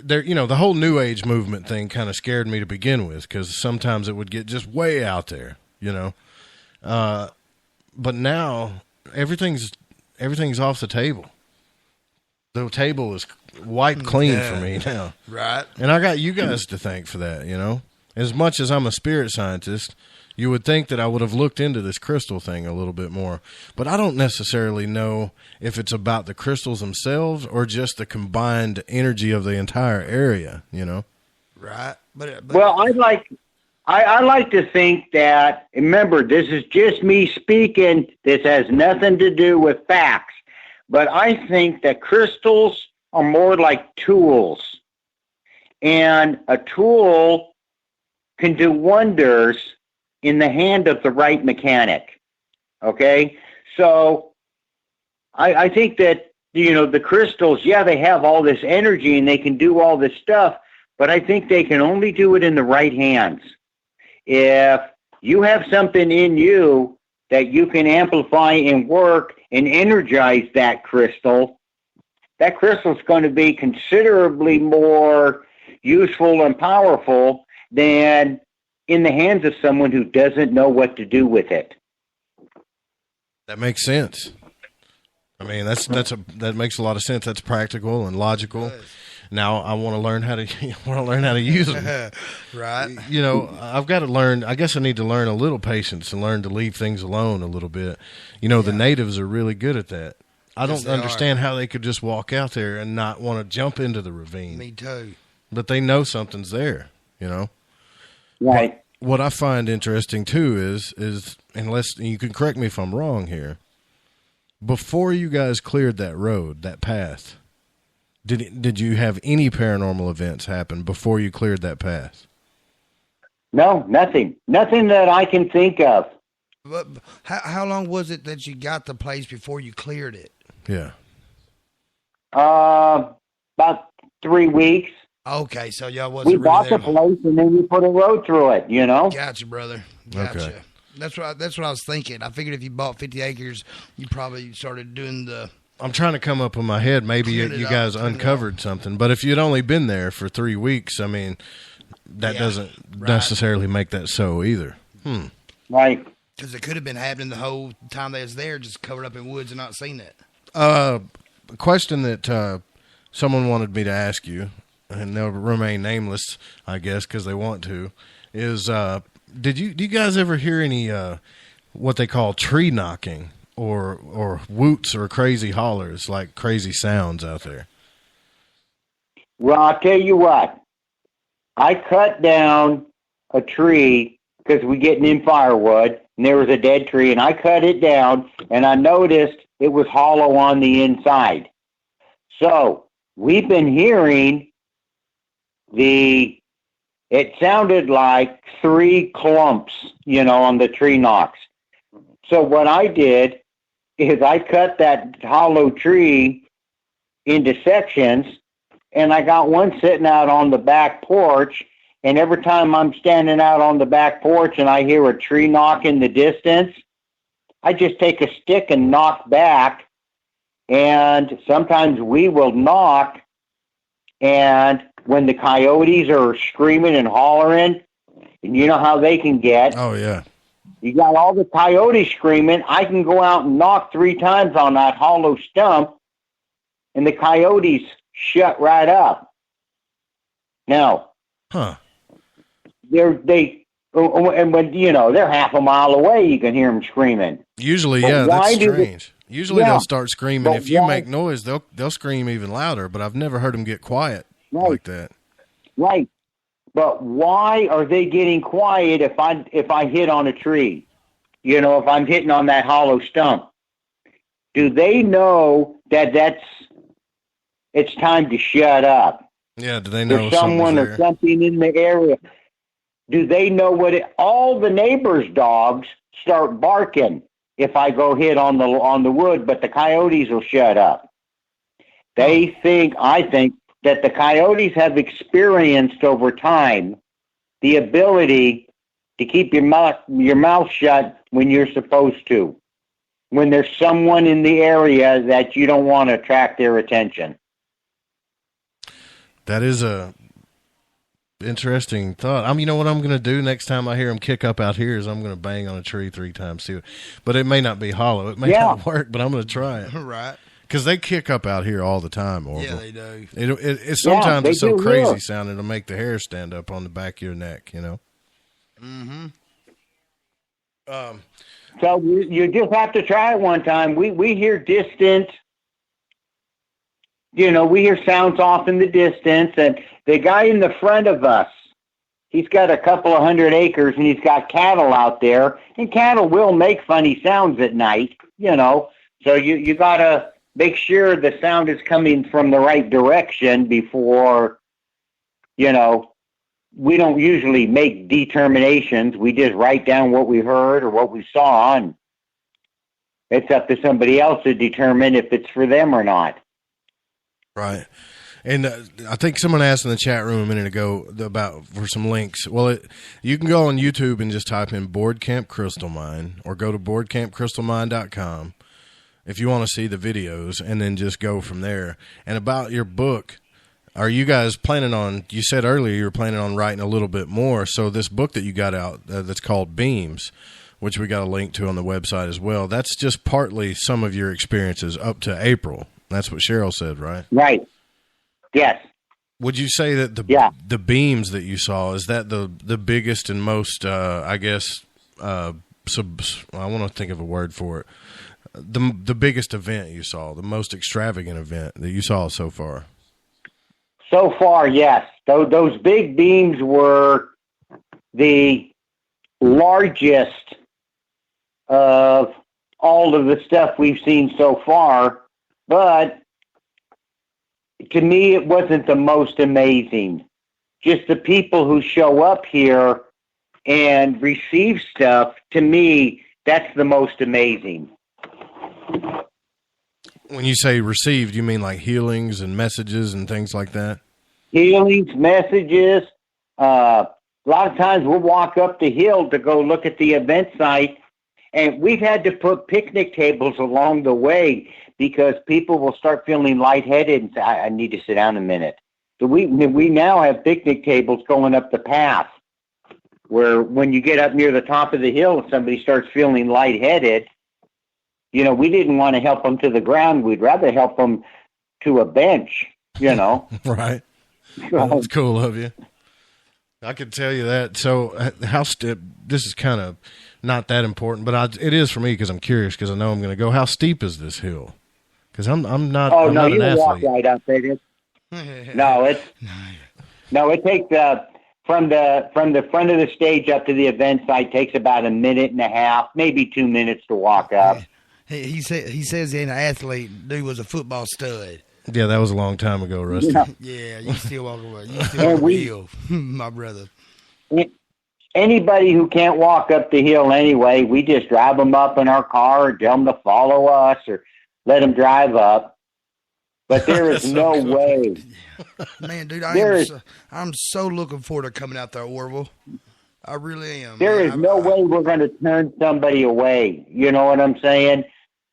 H: the whole New Age movement thing kind of scared me to begin with, because sometimes it would get just way out there, but now everything's off the table. The table is wiped clean for me now.
B: Right.
H: And I got you guys to thank for that, As much as I'm a spirit scientist, You would think that I would have looked into this crystal thing a little bit more, but I don't necessarily know if it's about the crystals themselves or just the combined energy of the entire area, you know?
B: Right. But
O: well, I like to think that, remember, this is just me speaking. This has nothing to do with facts. But I think that crystals are more like tools. And a tool can do wonders in the hand of the right mechanic. Okay? So I think that, the crystals, they have all this energy and they can do all this stuff, but I think they can only do it in the right hands. If you have something in you that you can amplify and work and energize that crystal's going to be considerably more useful and powerful than in the hands of someone who doesn't know what to do with it.
H: That makes sense. I mean, that makes a lot of sense. That's practical and logical. Now I want to learn how to use them.
B: Right.
H: I've got to learn. I guess I need to learn a little patience and learn to leave things alone a little bit. The natives are really good at that. I don't understand how they could just walk out there and not want to jump into the ravine.
B: Me too.
H: But they know something's there,
O: Right.
H: But what I find interesting too is unless you can correct me if I'm wrong here, before you guys cleared that road, that path, did you have any paranormal events happen before you cleared that path?
O: No, nothing. Nothing that I can think of.
B: But how long was it that you got the place before you cleared it?
H: Yeah.
O: About 3 weeks.
B: Okay, so y'all wasn't
O: We bought the place and then we put a road through it,
B: Gotcha, brother. Gotcha.
H: Okay.
B: That's what I was thinking. I figured if you bought 50 acres, you probably started doing the...
H: I'm trying to come up with my head. Maybe you guys uncovered something. But if you'd only been there for 3 weeks, I mean, that doesn't necessarily make that so either.
O: Right.
B: Because it could have been happening the whole time they was there, just covered up in woods and not seen it.
H: A question that someone wanted me to ask you, and they'll remain nameless, I guess, because they want to, is do you guys ever hear any what they call tree knocking or whoots or crazy hollers, like crazy sounds out there?
O: Well, I'll tell you what. I cut down a tree because we're getting in firewood, and there was a dead tree, and I cut it down, and I noticed it was hollow on the inside. So we've been hearing it sounded like 3 clumps, on the tree knocks. So what I did is I cut that hollow tree into sections, and I got one sitting out on the back porch, and every time I'm standing out on the back porch and I hear a tree knock in the distance, I just take a stick and knock back, and sometimes we will knock, and when the coyotes are screaming and hollering, and you know how they can get.
H: Oh, yeah.
O: You got all the coyotes screaming. I can go out and knock 3 times on that hollow stump, and the coyotes shut right up. Now, and when they're half a mile away, you can hear them screaming.
H: Usually, that's strange. Usually they'll start screaming. If you make noise, they'll scream even louder. But I've never heard them get quiet like that.
O: Right. But why are they getting quiet if I hit on a tree? If I'm hitting on that hollow stump. Do they know that it's time to shut up?
H: Yeah, do they know
O: there's someone or something in the area? Do they know all the neighbors' dogs start barking if I go hit on the wood, but the coyotes will shut up. I think that the coyotes have experienced over time the ability to keep your mouth shut when you're supposed to, when there's someone in the area that you don't want to attract their attention.
H: That is a interesting thought. You know what I'm going to do next time I hear them kick up out here is I'm going to bang on a tree 3 times. But it may not be hollow. It may not work, but I'm going to try it.
B: Right.
H: Because they kick up out here all the time, Orville.
B: Yeah, they do.
H: Sometimes it's so crazy sounding to make the hair stand up on the back of your neck,
B: Mm-hmm.
O: So you just have to try it one time. We hear distant, we hear sounds off in the distance, and the guy in the front of us, he's got a couple of 100 acres, and he's got cattle out there, and cattle will make funny sounds at night, So you got to make sure the sound is coming from the right direction before, we don't usually make determinations. We just write down what we heard or what we saw, and it's up to somebody else to determine if it's for them or not.
H: Right. And I think someone asked in the chat room a minute ago for some links. Well, you can go on YouTube and just type in Board Camp Crystal Mine, or go to boardcampcrystalmine.com if you want to see the videos, and then just go from there. And about your book, are you guys planning on, you said earlier you were planning on writing a little bit more, so this book that you got out that's called Beams, which we got a link to on the website as well, that's just partly some of your experiences up to April. That's what Cheryl said, right?
O: Right. Yes.
H: Would you say that the beams that you saw, is that the biggest and most, I want to think of a word for it, the biggest event you saw, the most extravagant event that you saw so far?
O: So far, yes. Those big beams were the largest of all of the stuff we've seen so far, but to me, it wasn't the most amazing. Just the people who show up here and receive stuff, to me, that's the most amazing.
H: When you say received, you mean like healings and messages and things like that?
O: Healings, messages. A lot of times we'll walk up the hill to go look at the event site, and we've had to put picnic tables along the way because people will start feeling lightheaded and say, I need to sit down a minute. So we now have picnic tables going up the path where when you get up near the top of the hill, if somebody starts feeling lightheaded, we didn't want to help them to the ground. We'd rather help them to a bench,
H: Right. Well, that's cool of you. I could tell you that. So this is kind of not that important, but it is for me because I'm curious, because I know I'm going to go. How steep is this hill? Because I'm not.
O: Oh,
H: I'm
O: no,
H: not
O: you
H: an
O: walk
H: athlete.
O: right up it. It takes from the front of the stage up to the event site takes about a minute and a half, maybe 2 minutes to walk up.
B: He says he ain't an athlete. Dude was a football stud.
H: Yeah, that was a long time ago, Rusty.
B: Yeah, you still walk away. You still walk the hill, my brother.
O: Anybody who can't walk up the hill anyway, we just drive them up in our car or tell them to follow us or let them drive up. But there is no way.
B: Man, dude, I'm so looking forward to coming out there, Orville. I really am.
O: There is no way we're going to turn somebody away. You know what I'm saying?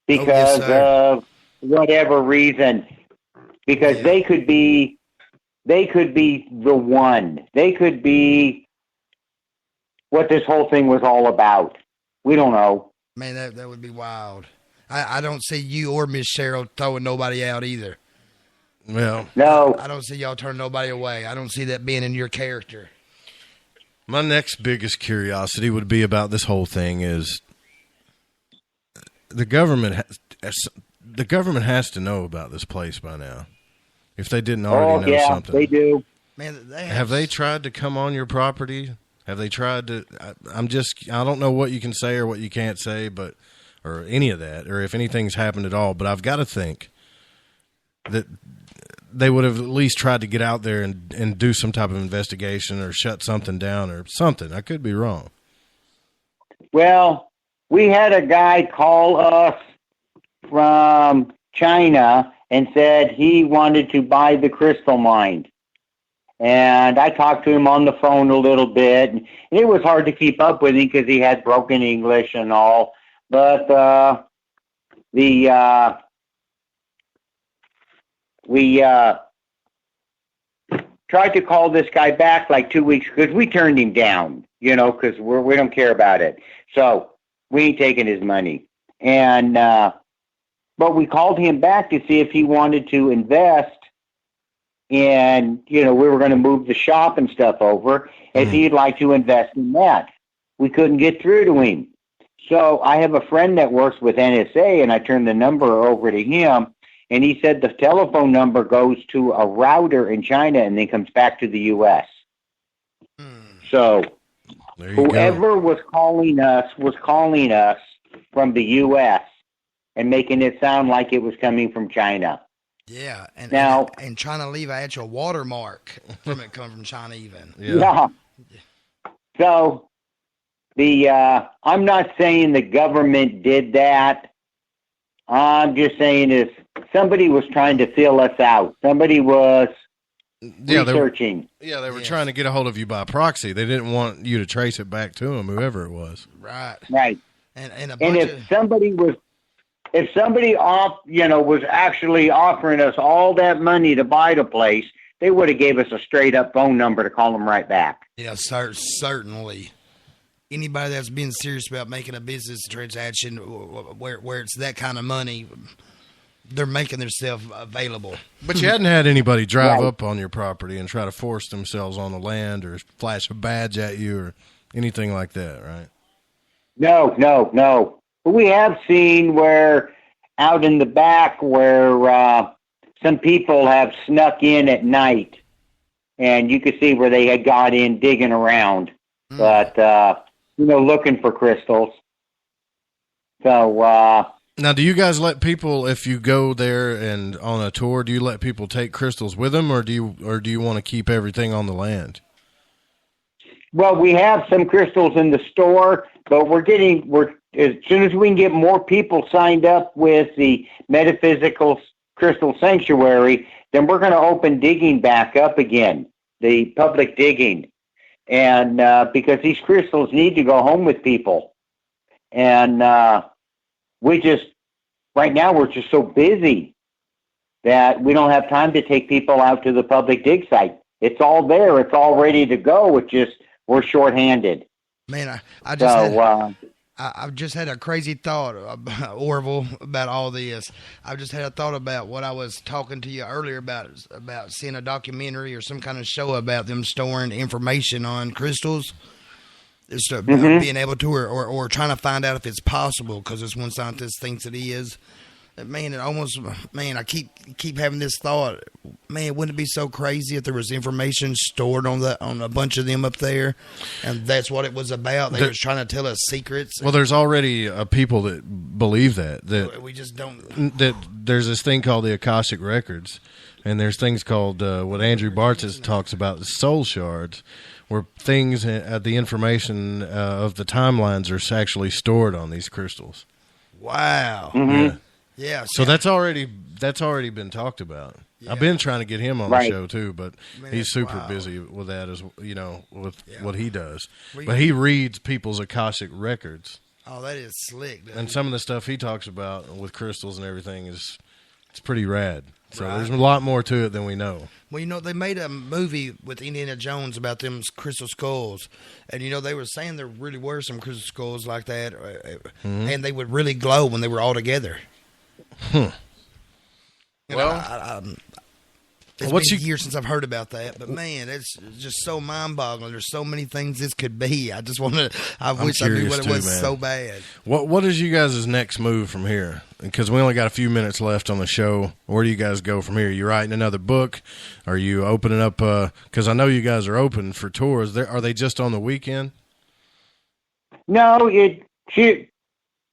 O: Because of whatever reason. Because they could be the one. They could be what this whole thing was all about. We don't know.
B: Man, that would be wild. I don't see you or Miss Cheryl throwing nobody out either.
H: Well,
O: no.
B: I don't see y'all turn nobody away. I don't see that being in your character.
H: My next biggest curiosity would be about this whole thing is the government has to know about this place by now. If they didn't already know something.
O: They do.
B: Man,
H: have they tried to come on your property? Have they tried to? I don't know what you can say or what you can't say, or any of that, or if anything's happened at all. But I've got to think that they would have at least tried to get out there and do some type of investigation or shut something down or something. I could be wrong.
O: Well, we had a guy call us from China and said he wanted to buy the crystal mine. And I talked to him on the phone a little bit, and it was hard to keep up with him because he had broken English and all. But we tried to call this guy back like 2 weeks because we turned him down, because we don't care about it. So we ain't taking his money. And but we called him back to see if he wanted to invest. And, we were going to move the shop and stuff over, if he'd like to invest in that. We couldn't get through to him. So I have a friend that works with NSA, and I turned the number over to him, and he said the telephone number goes to a router in China and then comes back to the U.S. So whoever was calling us from the U.S. and making it sound like it was coming from China.
B: Yeah, and
O: now
B: and trying to leave an actual watermark from it coming from China even.
O: Yeah. So I'm not saying the government did that. I'm just saying is somebody was trying to fill us out. Somebody was researching.
H: They were trying to get a hold of you by proxy. They didn't want you to trace it back to them, whoever it was.
B: Right.
O: And if somebody was was actually offering us all that money to buy the place, they would have gave us a straight up phone number to call them right back.
B: Yeah, certainly. Anybody that's being serious about making a business transaction where it's that kind of money, they're making themselves available.
H: But you hadn't had anybody drive up on your property and try to force themselves on the land or flash a badge at you or anything like that, right?
O: No. But we have seen where out in the back where some people have snuck in at night, and you could see where they had got in digging around, but looking for crystals. So
H: now, do you guys let people, if you go there and on a tour, do you let people take crystals with them, or do you want to keep everything on the land?
O: Well, we have some crystals in the store, but we're as soon as we can get more people signed up with the Metaphysical Crystal Sanctuary, then we're going to open digging back up again, the public digging. And because these crystals need to go home with people. And right now we're just so busy that we don't have time to take people out to the public dig site. It's all there. It's all ready to go. It's just we're shorthanded.
B: Man, I've just had a crazy thought, Orville, about all this. I've just had a thought about what I was talking to you earlier about seeing a documentary or some kind of show about them storing information on crystals. It's being able to, or trying to find out if it's possible, because this one scientist thinks it is. Man, I keep having this thought. Man, wouldn't it be so crazy if there was information stored on a bunch of them up there, and that's what it was about? They were trying to tell us secrets.
H: Well, there's already people that believe that
B: we just don't.
H: That there's this thing called the Akashic Records, and there's things called what Andrew Bartz talks about, the soul shards, where things, the information of the timelines are actually stored on these crystals.
B: Wow.
O: Mm-hmm.
B: Yeah.
H: So that's already been talked about. Yeah. I've been trying to get him on the show too, but he's super busy with that, as with what he does. But he reads people's Akashic records.
B: Oh, that is slick.
H: And some of the stuff he talks about with crystals and everything it's pretty rad. So there's a lot more to it than we know.
B: Well, they made a movie with Indiana Jones about them crystal skulls. And, they were saying there really were some crystal skulls like that. And they would really glow when they were all together.
H: Well,
B: it's been years since I've heard about that, but man, it's just so mind-boggling. There's so many things this could be. I just I wish I knew what it was so bad.
H: What is you guys' next move from here? Because we only got a few minutes left on the show. Where do you guys go from here? Are you writing another book? Are you opening up? Because I know you guys are open for tours. Are they just on the weekend?
O: No,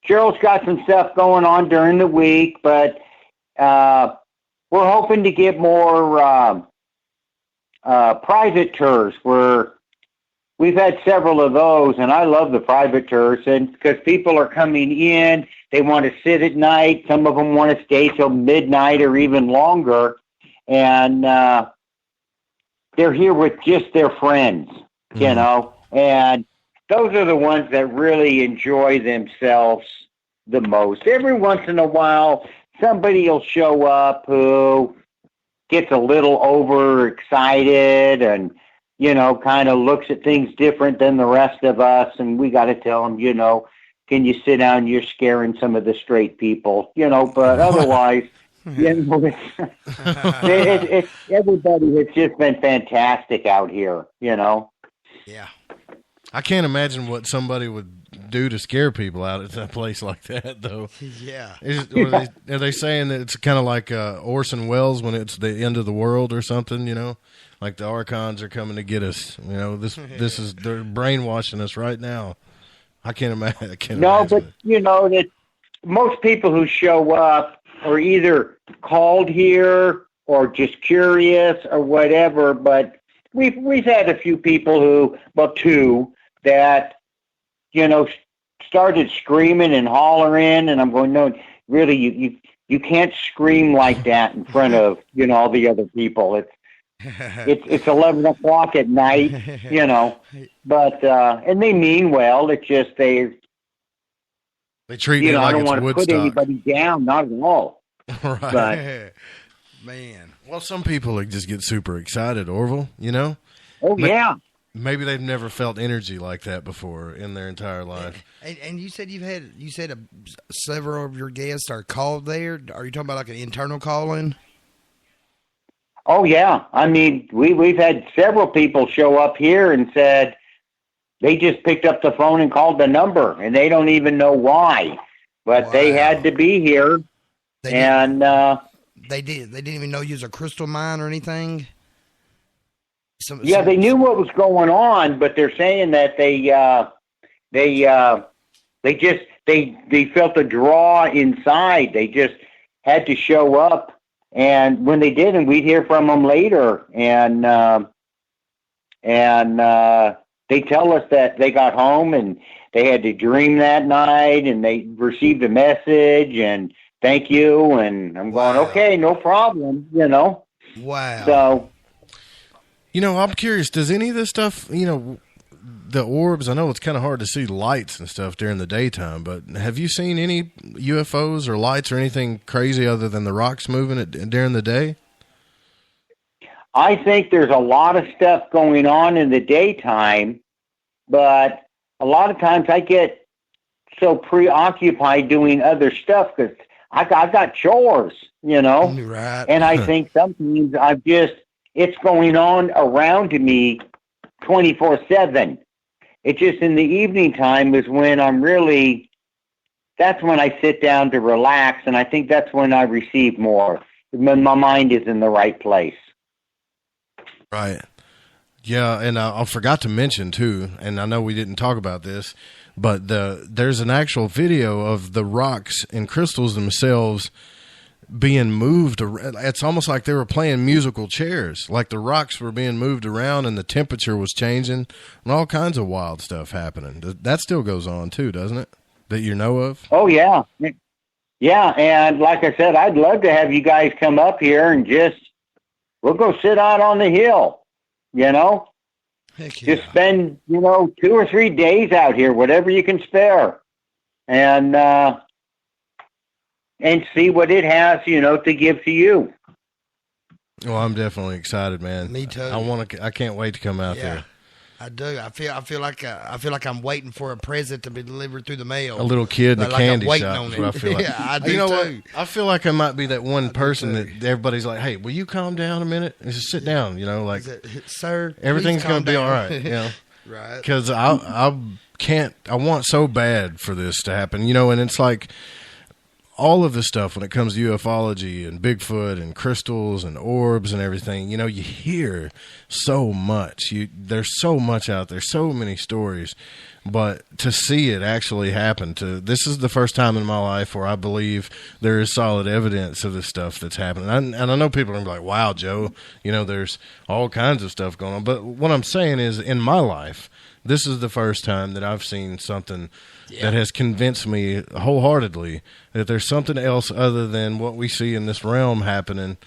O: Cheryl's got some stuff going on during the week, but we're hoping to get more private tours. We've had several of those, and I love the private tours, and because people are coming in, they want to sit at night. Some of them want to stay till midnight or even longer, and they're here with just their friends, and those are the ones that really enjoy themselves the most. Every once in a while, somebody will show up who gets a little overexcited and, kind of looks at things different than the rest of us. And we got to tell them, can you sit down? You're scaring some of the straight people, but otherwise, everybody has just been fantastic out here,
B: Yeah.
H: I can't imagine what somebody would do to scare people out at a place like that, though.
B: Yeah.
H: Are they saying that it's kind of like Orson Welles when it's the end of the world or something, you know? Like the Archons are coming to get us. You know, this is, they're brainwashing us right now. I can't imagine.
O: But you know that most people who show up are either called here or just curious or whatever. But we've had a few people who, well, two that, you know, started screaming and hollering, and I'm going, no, really, you can't scream like that in front of, you know, all the other people. It's 11 o'clock at night, you know, but and they mean well. It's just they
H: treat me like
O: I don't
H: it's
O: want to
H: Woodstock.
O: put anybody down, not at all.
H: Right.
O: But,
B: man.
H: Well, some people just get super excited, Orville, you know?
O: Oh, yeah.
H: Maybe they've never felt energy like that before in their entire life.
B: And you said several of your guests are called there. Are you talking about like an internal call-in?
O: Oh, yeah. I mean, we've had several people show up here and said they just picked up the phone and called the number, and they don't even know why. But they had to be here. They didn't
B: even know you was a crystal mine or anything?
O: They knew what was going on, but they're saying that they felt a draw inside. They just had to show up. And when they didn't, we'd hear from them later, and they tell us that they got home and they had to dream that night, and they received a message and thank you. And I'm going, okay, no problem, you know.
B: Wow.
O: So,
H: you know, I'm curious. Does any of this stuff, you know, the orbs? I know it's kind of hard to see lights and stuff during the daytime, but have you seen any UFOs or lights or anything crazy other than the rocks moving during the day?
O: I think there's a lot of stuff going on in the daytime, but a lot of times I get so preoccupied doing other stuff because I got chores, you know.
B: Right.
O: And I think sometimes it's going on around me 24/7. It's just in the evening time is when that's when I sit down to relax, and I think that's when I receive more, when my mind is in the right place.
H: Right. Yeah, and I forgot to mention, too, and I know we didn't talk about this, but there's an actual video of the rocks and crystals themselves being moved. It's almost like they were playing musical chairs, like the rocks were being moved around and the temperature was changing and all kinds of wild stuff happening. That still goes on, too, doesn't it, that you know of?
O: Oh, yeah. Yeah, and like I said, I'd love to have you guys come up here and we'll go sit out on the hill, you know?
B: Heck yeah.
O: Just spend, 2 or 3 days out here, whatever you can spare, and see what it has, to give to you.
H: Well, I'm definitely excited, man.
B: Me too.
H: I can't wait to come out there.
B: I do. I feel like I'm waiting for a present to be delivered through the mail.
H: A little kid in the candy
B: I'm
H: shop.
B: on
H: That's what I feel like.
B: Yeah, I do
H: you know
B: too.
H: What? I feel like I might be that one person that everybody's like, "Hey, will you calm down a minute and just sit down?"
B: Sir,
H: everything's
B: going to
H: be all right.
B: Right.
H: Because I want so bad for this to happen. And it's like all of this stuff when it comes to ufology and Bigfoot and crystals and orbs and everything, you hear so much. There's so much out there, so many stories, but to see it actually happen, this is the first time in my life where I believe there is solid evidence of this stuff that's happening. And I know people are going to be like, wow, Joe, there's all kinds of stuff going on. But what I'm saying is, in my life, this is the first time that I've seen something that has convinced me wholeheartedly that there's something else other than what we see in this realm happening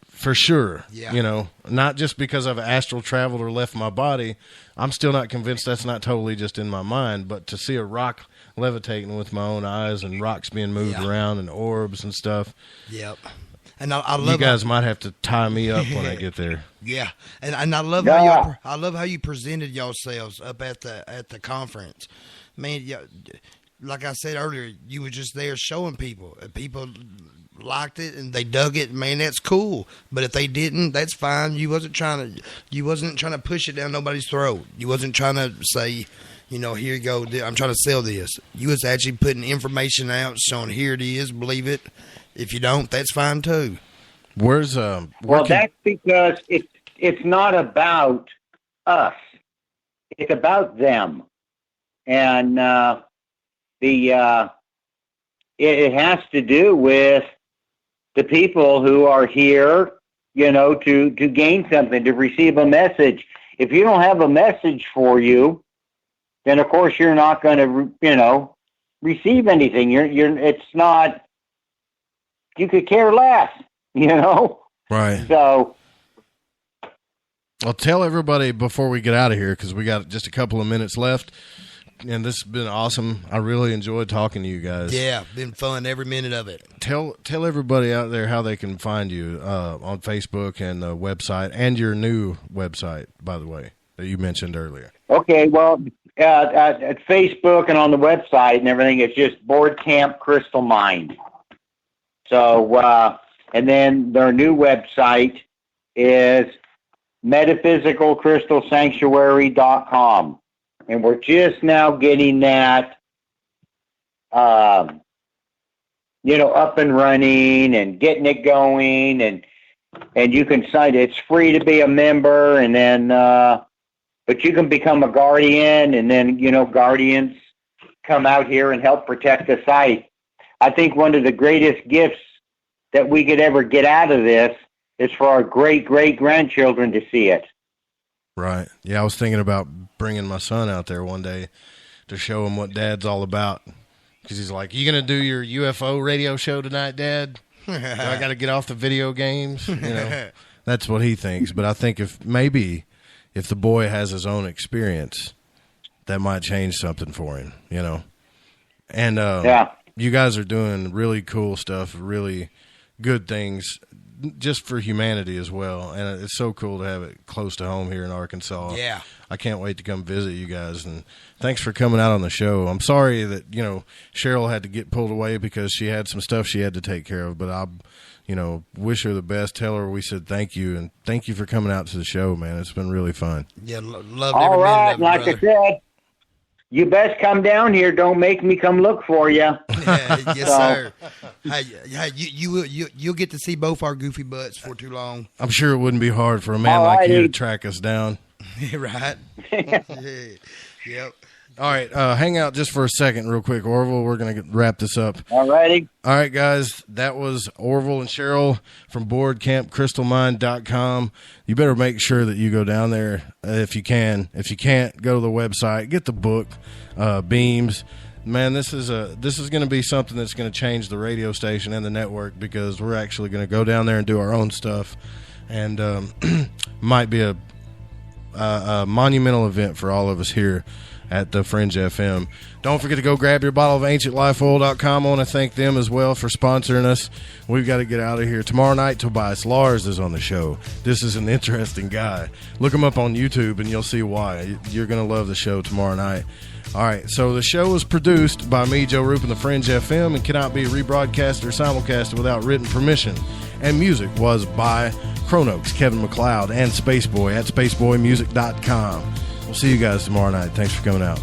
H: for sure.
B: Yeah.
H: Not just because I've astral traveled or left my body. I'm still not convinced that's not totally just in my mind, but to see a rock levitating with my own eyes and rocks being moved around and orbs and stuff.
B: Yep. And I love
H: you guys might have to tie me up when I get there.
B: Yeah, and I love how you presented yourselves up at the conference. Man, like I said earlier, you were just there showing people. People liked it and they dug it, man, that's cool. But if they didn't, that's fine. You wasn't trying to push it down nobody's throat. You wasn't trying to say, you know, here you go, I'm trying to sell this. You was actually putting information out, showing here it is, believe it. If you don't, that's fine too.
O: Well, that's because it's not about us. It's about them. And it has to do with the people who are here, you know, to gain something, to receive a message. If you don't have a message for you, then of course you're not going to, you know, receive anything. It's not. You could care less, you know.
H: Right.
O: So.
H: I'll tell everybody before we get out of here, because we got just a couple of minutes left. And this has been awesome. I really enjoyed talking to you guys.
B: Yeah, been fun every minute of it.
H: Tell everybody out there how they can find you on Facebook and the website, and your new website, by the way, that you mentioned earlier.
O: Okay, well, at Facebook and on the website and everything, it's just Board Camp Crystal Mind. So, and then their new website is metaphysicalcrystalsanctuary.com. And we're just now getting that, you know, up and running and getting it going. And you can sign it. It's free to be a member. And then, but you can become a guardian. And then, you know, guardians come out here and help protect the site. I think one of the greatest gifts that we could ever get out of this is for our great-great-grandchildren to see it.
H: Right. Yeah, I was thinking about bringing my son out there one day to show him what Dad's all about. Because he's like, you going to do your UFO radio show tonight, Dad? Do I got to get off the video games? You know, that's what he thinks. But I think if the boy has his own experience, that might change something for him, you know. And you guys are doing really cool stuff, really good things, just for humanity as well. And it's so cool to have it close to home here in Arkansas.
B: Yeah.
H: I can't wait to come visit you guys. And thanks for coming out on the show. I'm sorry that, you know, Cheryl had to get pulled away because she had some stuff she had to take care of. But I, you know, wish her the best. Tell her we said thank you. And thank you for coming out to the show, man. It's been really fun.
B: Yeah, loved
O: all
B: every
O: right,
B: minute of it,
O: like I said, you best come down here. Don't make me come look for you.
B: Yes, sir. Hey, you'll get to see both our goofy butts for too long.
H: I'm sure it wouldn't be hard for a man like you to track us down.
B: Right. Yep.
H: All right, hang out just for a second real quick, Orville. We're going to wrap this up.
O: All righty.
H: All right, guys. That was Orville and Cheryl from boardcampcrystalmind.com. You better make sure that you go down there if you can. If you can't, go to the website. Get the book, Beams. Man, this is going to be something that's going to change the radio station and the network, because we're actually going to go down there and do our own stuff. And might be a monumental event for all of us here at the Fringe FM. Don't forget to go grab your bottle of AncientLifeOil.com. I want to thank them as well for sponsoring us. We've got to get out of here. Tomorrow night, Tobias Lars is on the show. This is an interesting guy. Look him up on YouTube and you'll see why. You're going to love the show tomorrow night. All right, so the show was produced by me, Joe Roop, and the Fringe FM, and cannot be rebroadcast or simulcasted without written permission. And music was by Chronox, Kevin MacLeod, and Spaceboy at spaceboymusic.com. We'll see you guys tomorrow night. Thanks for coming out.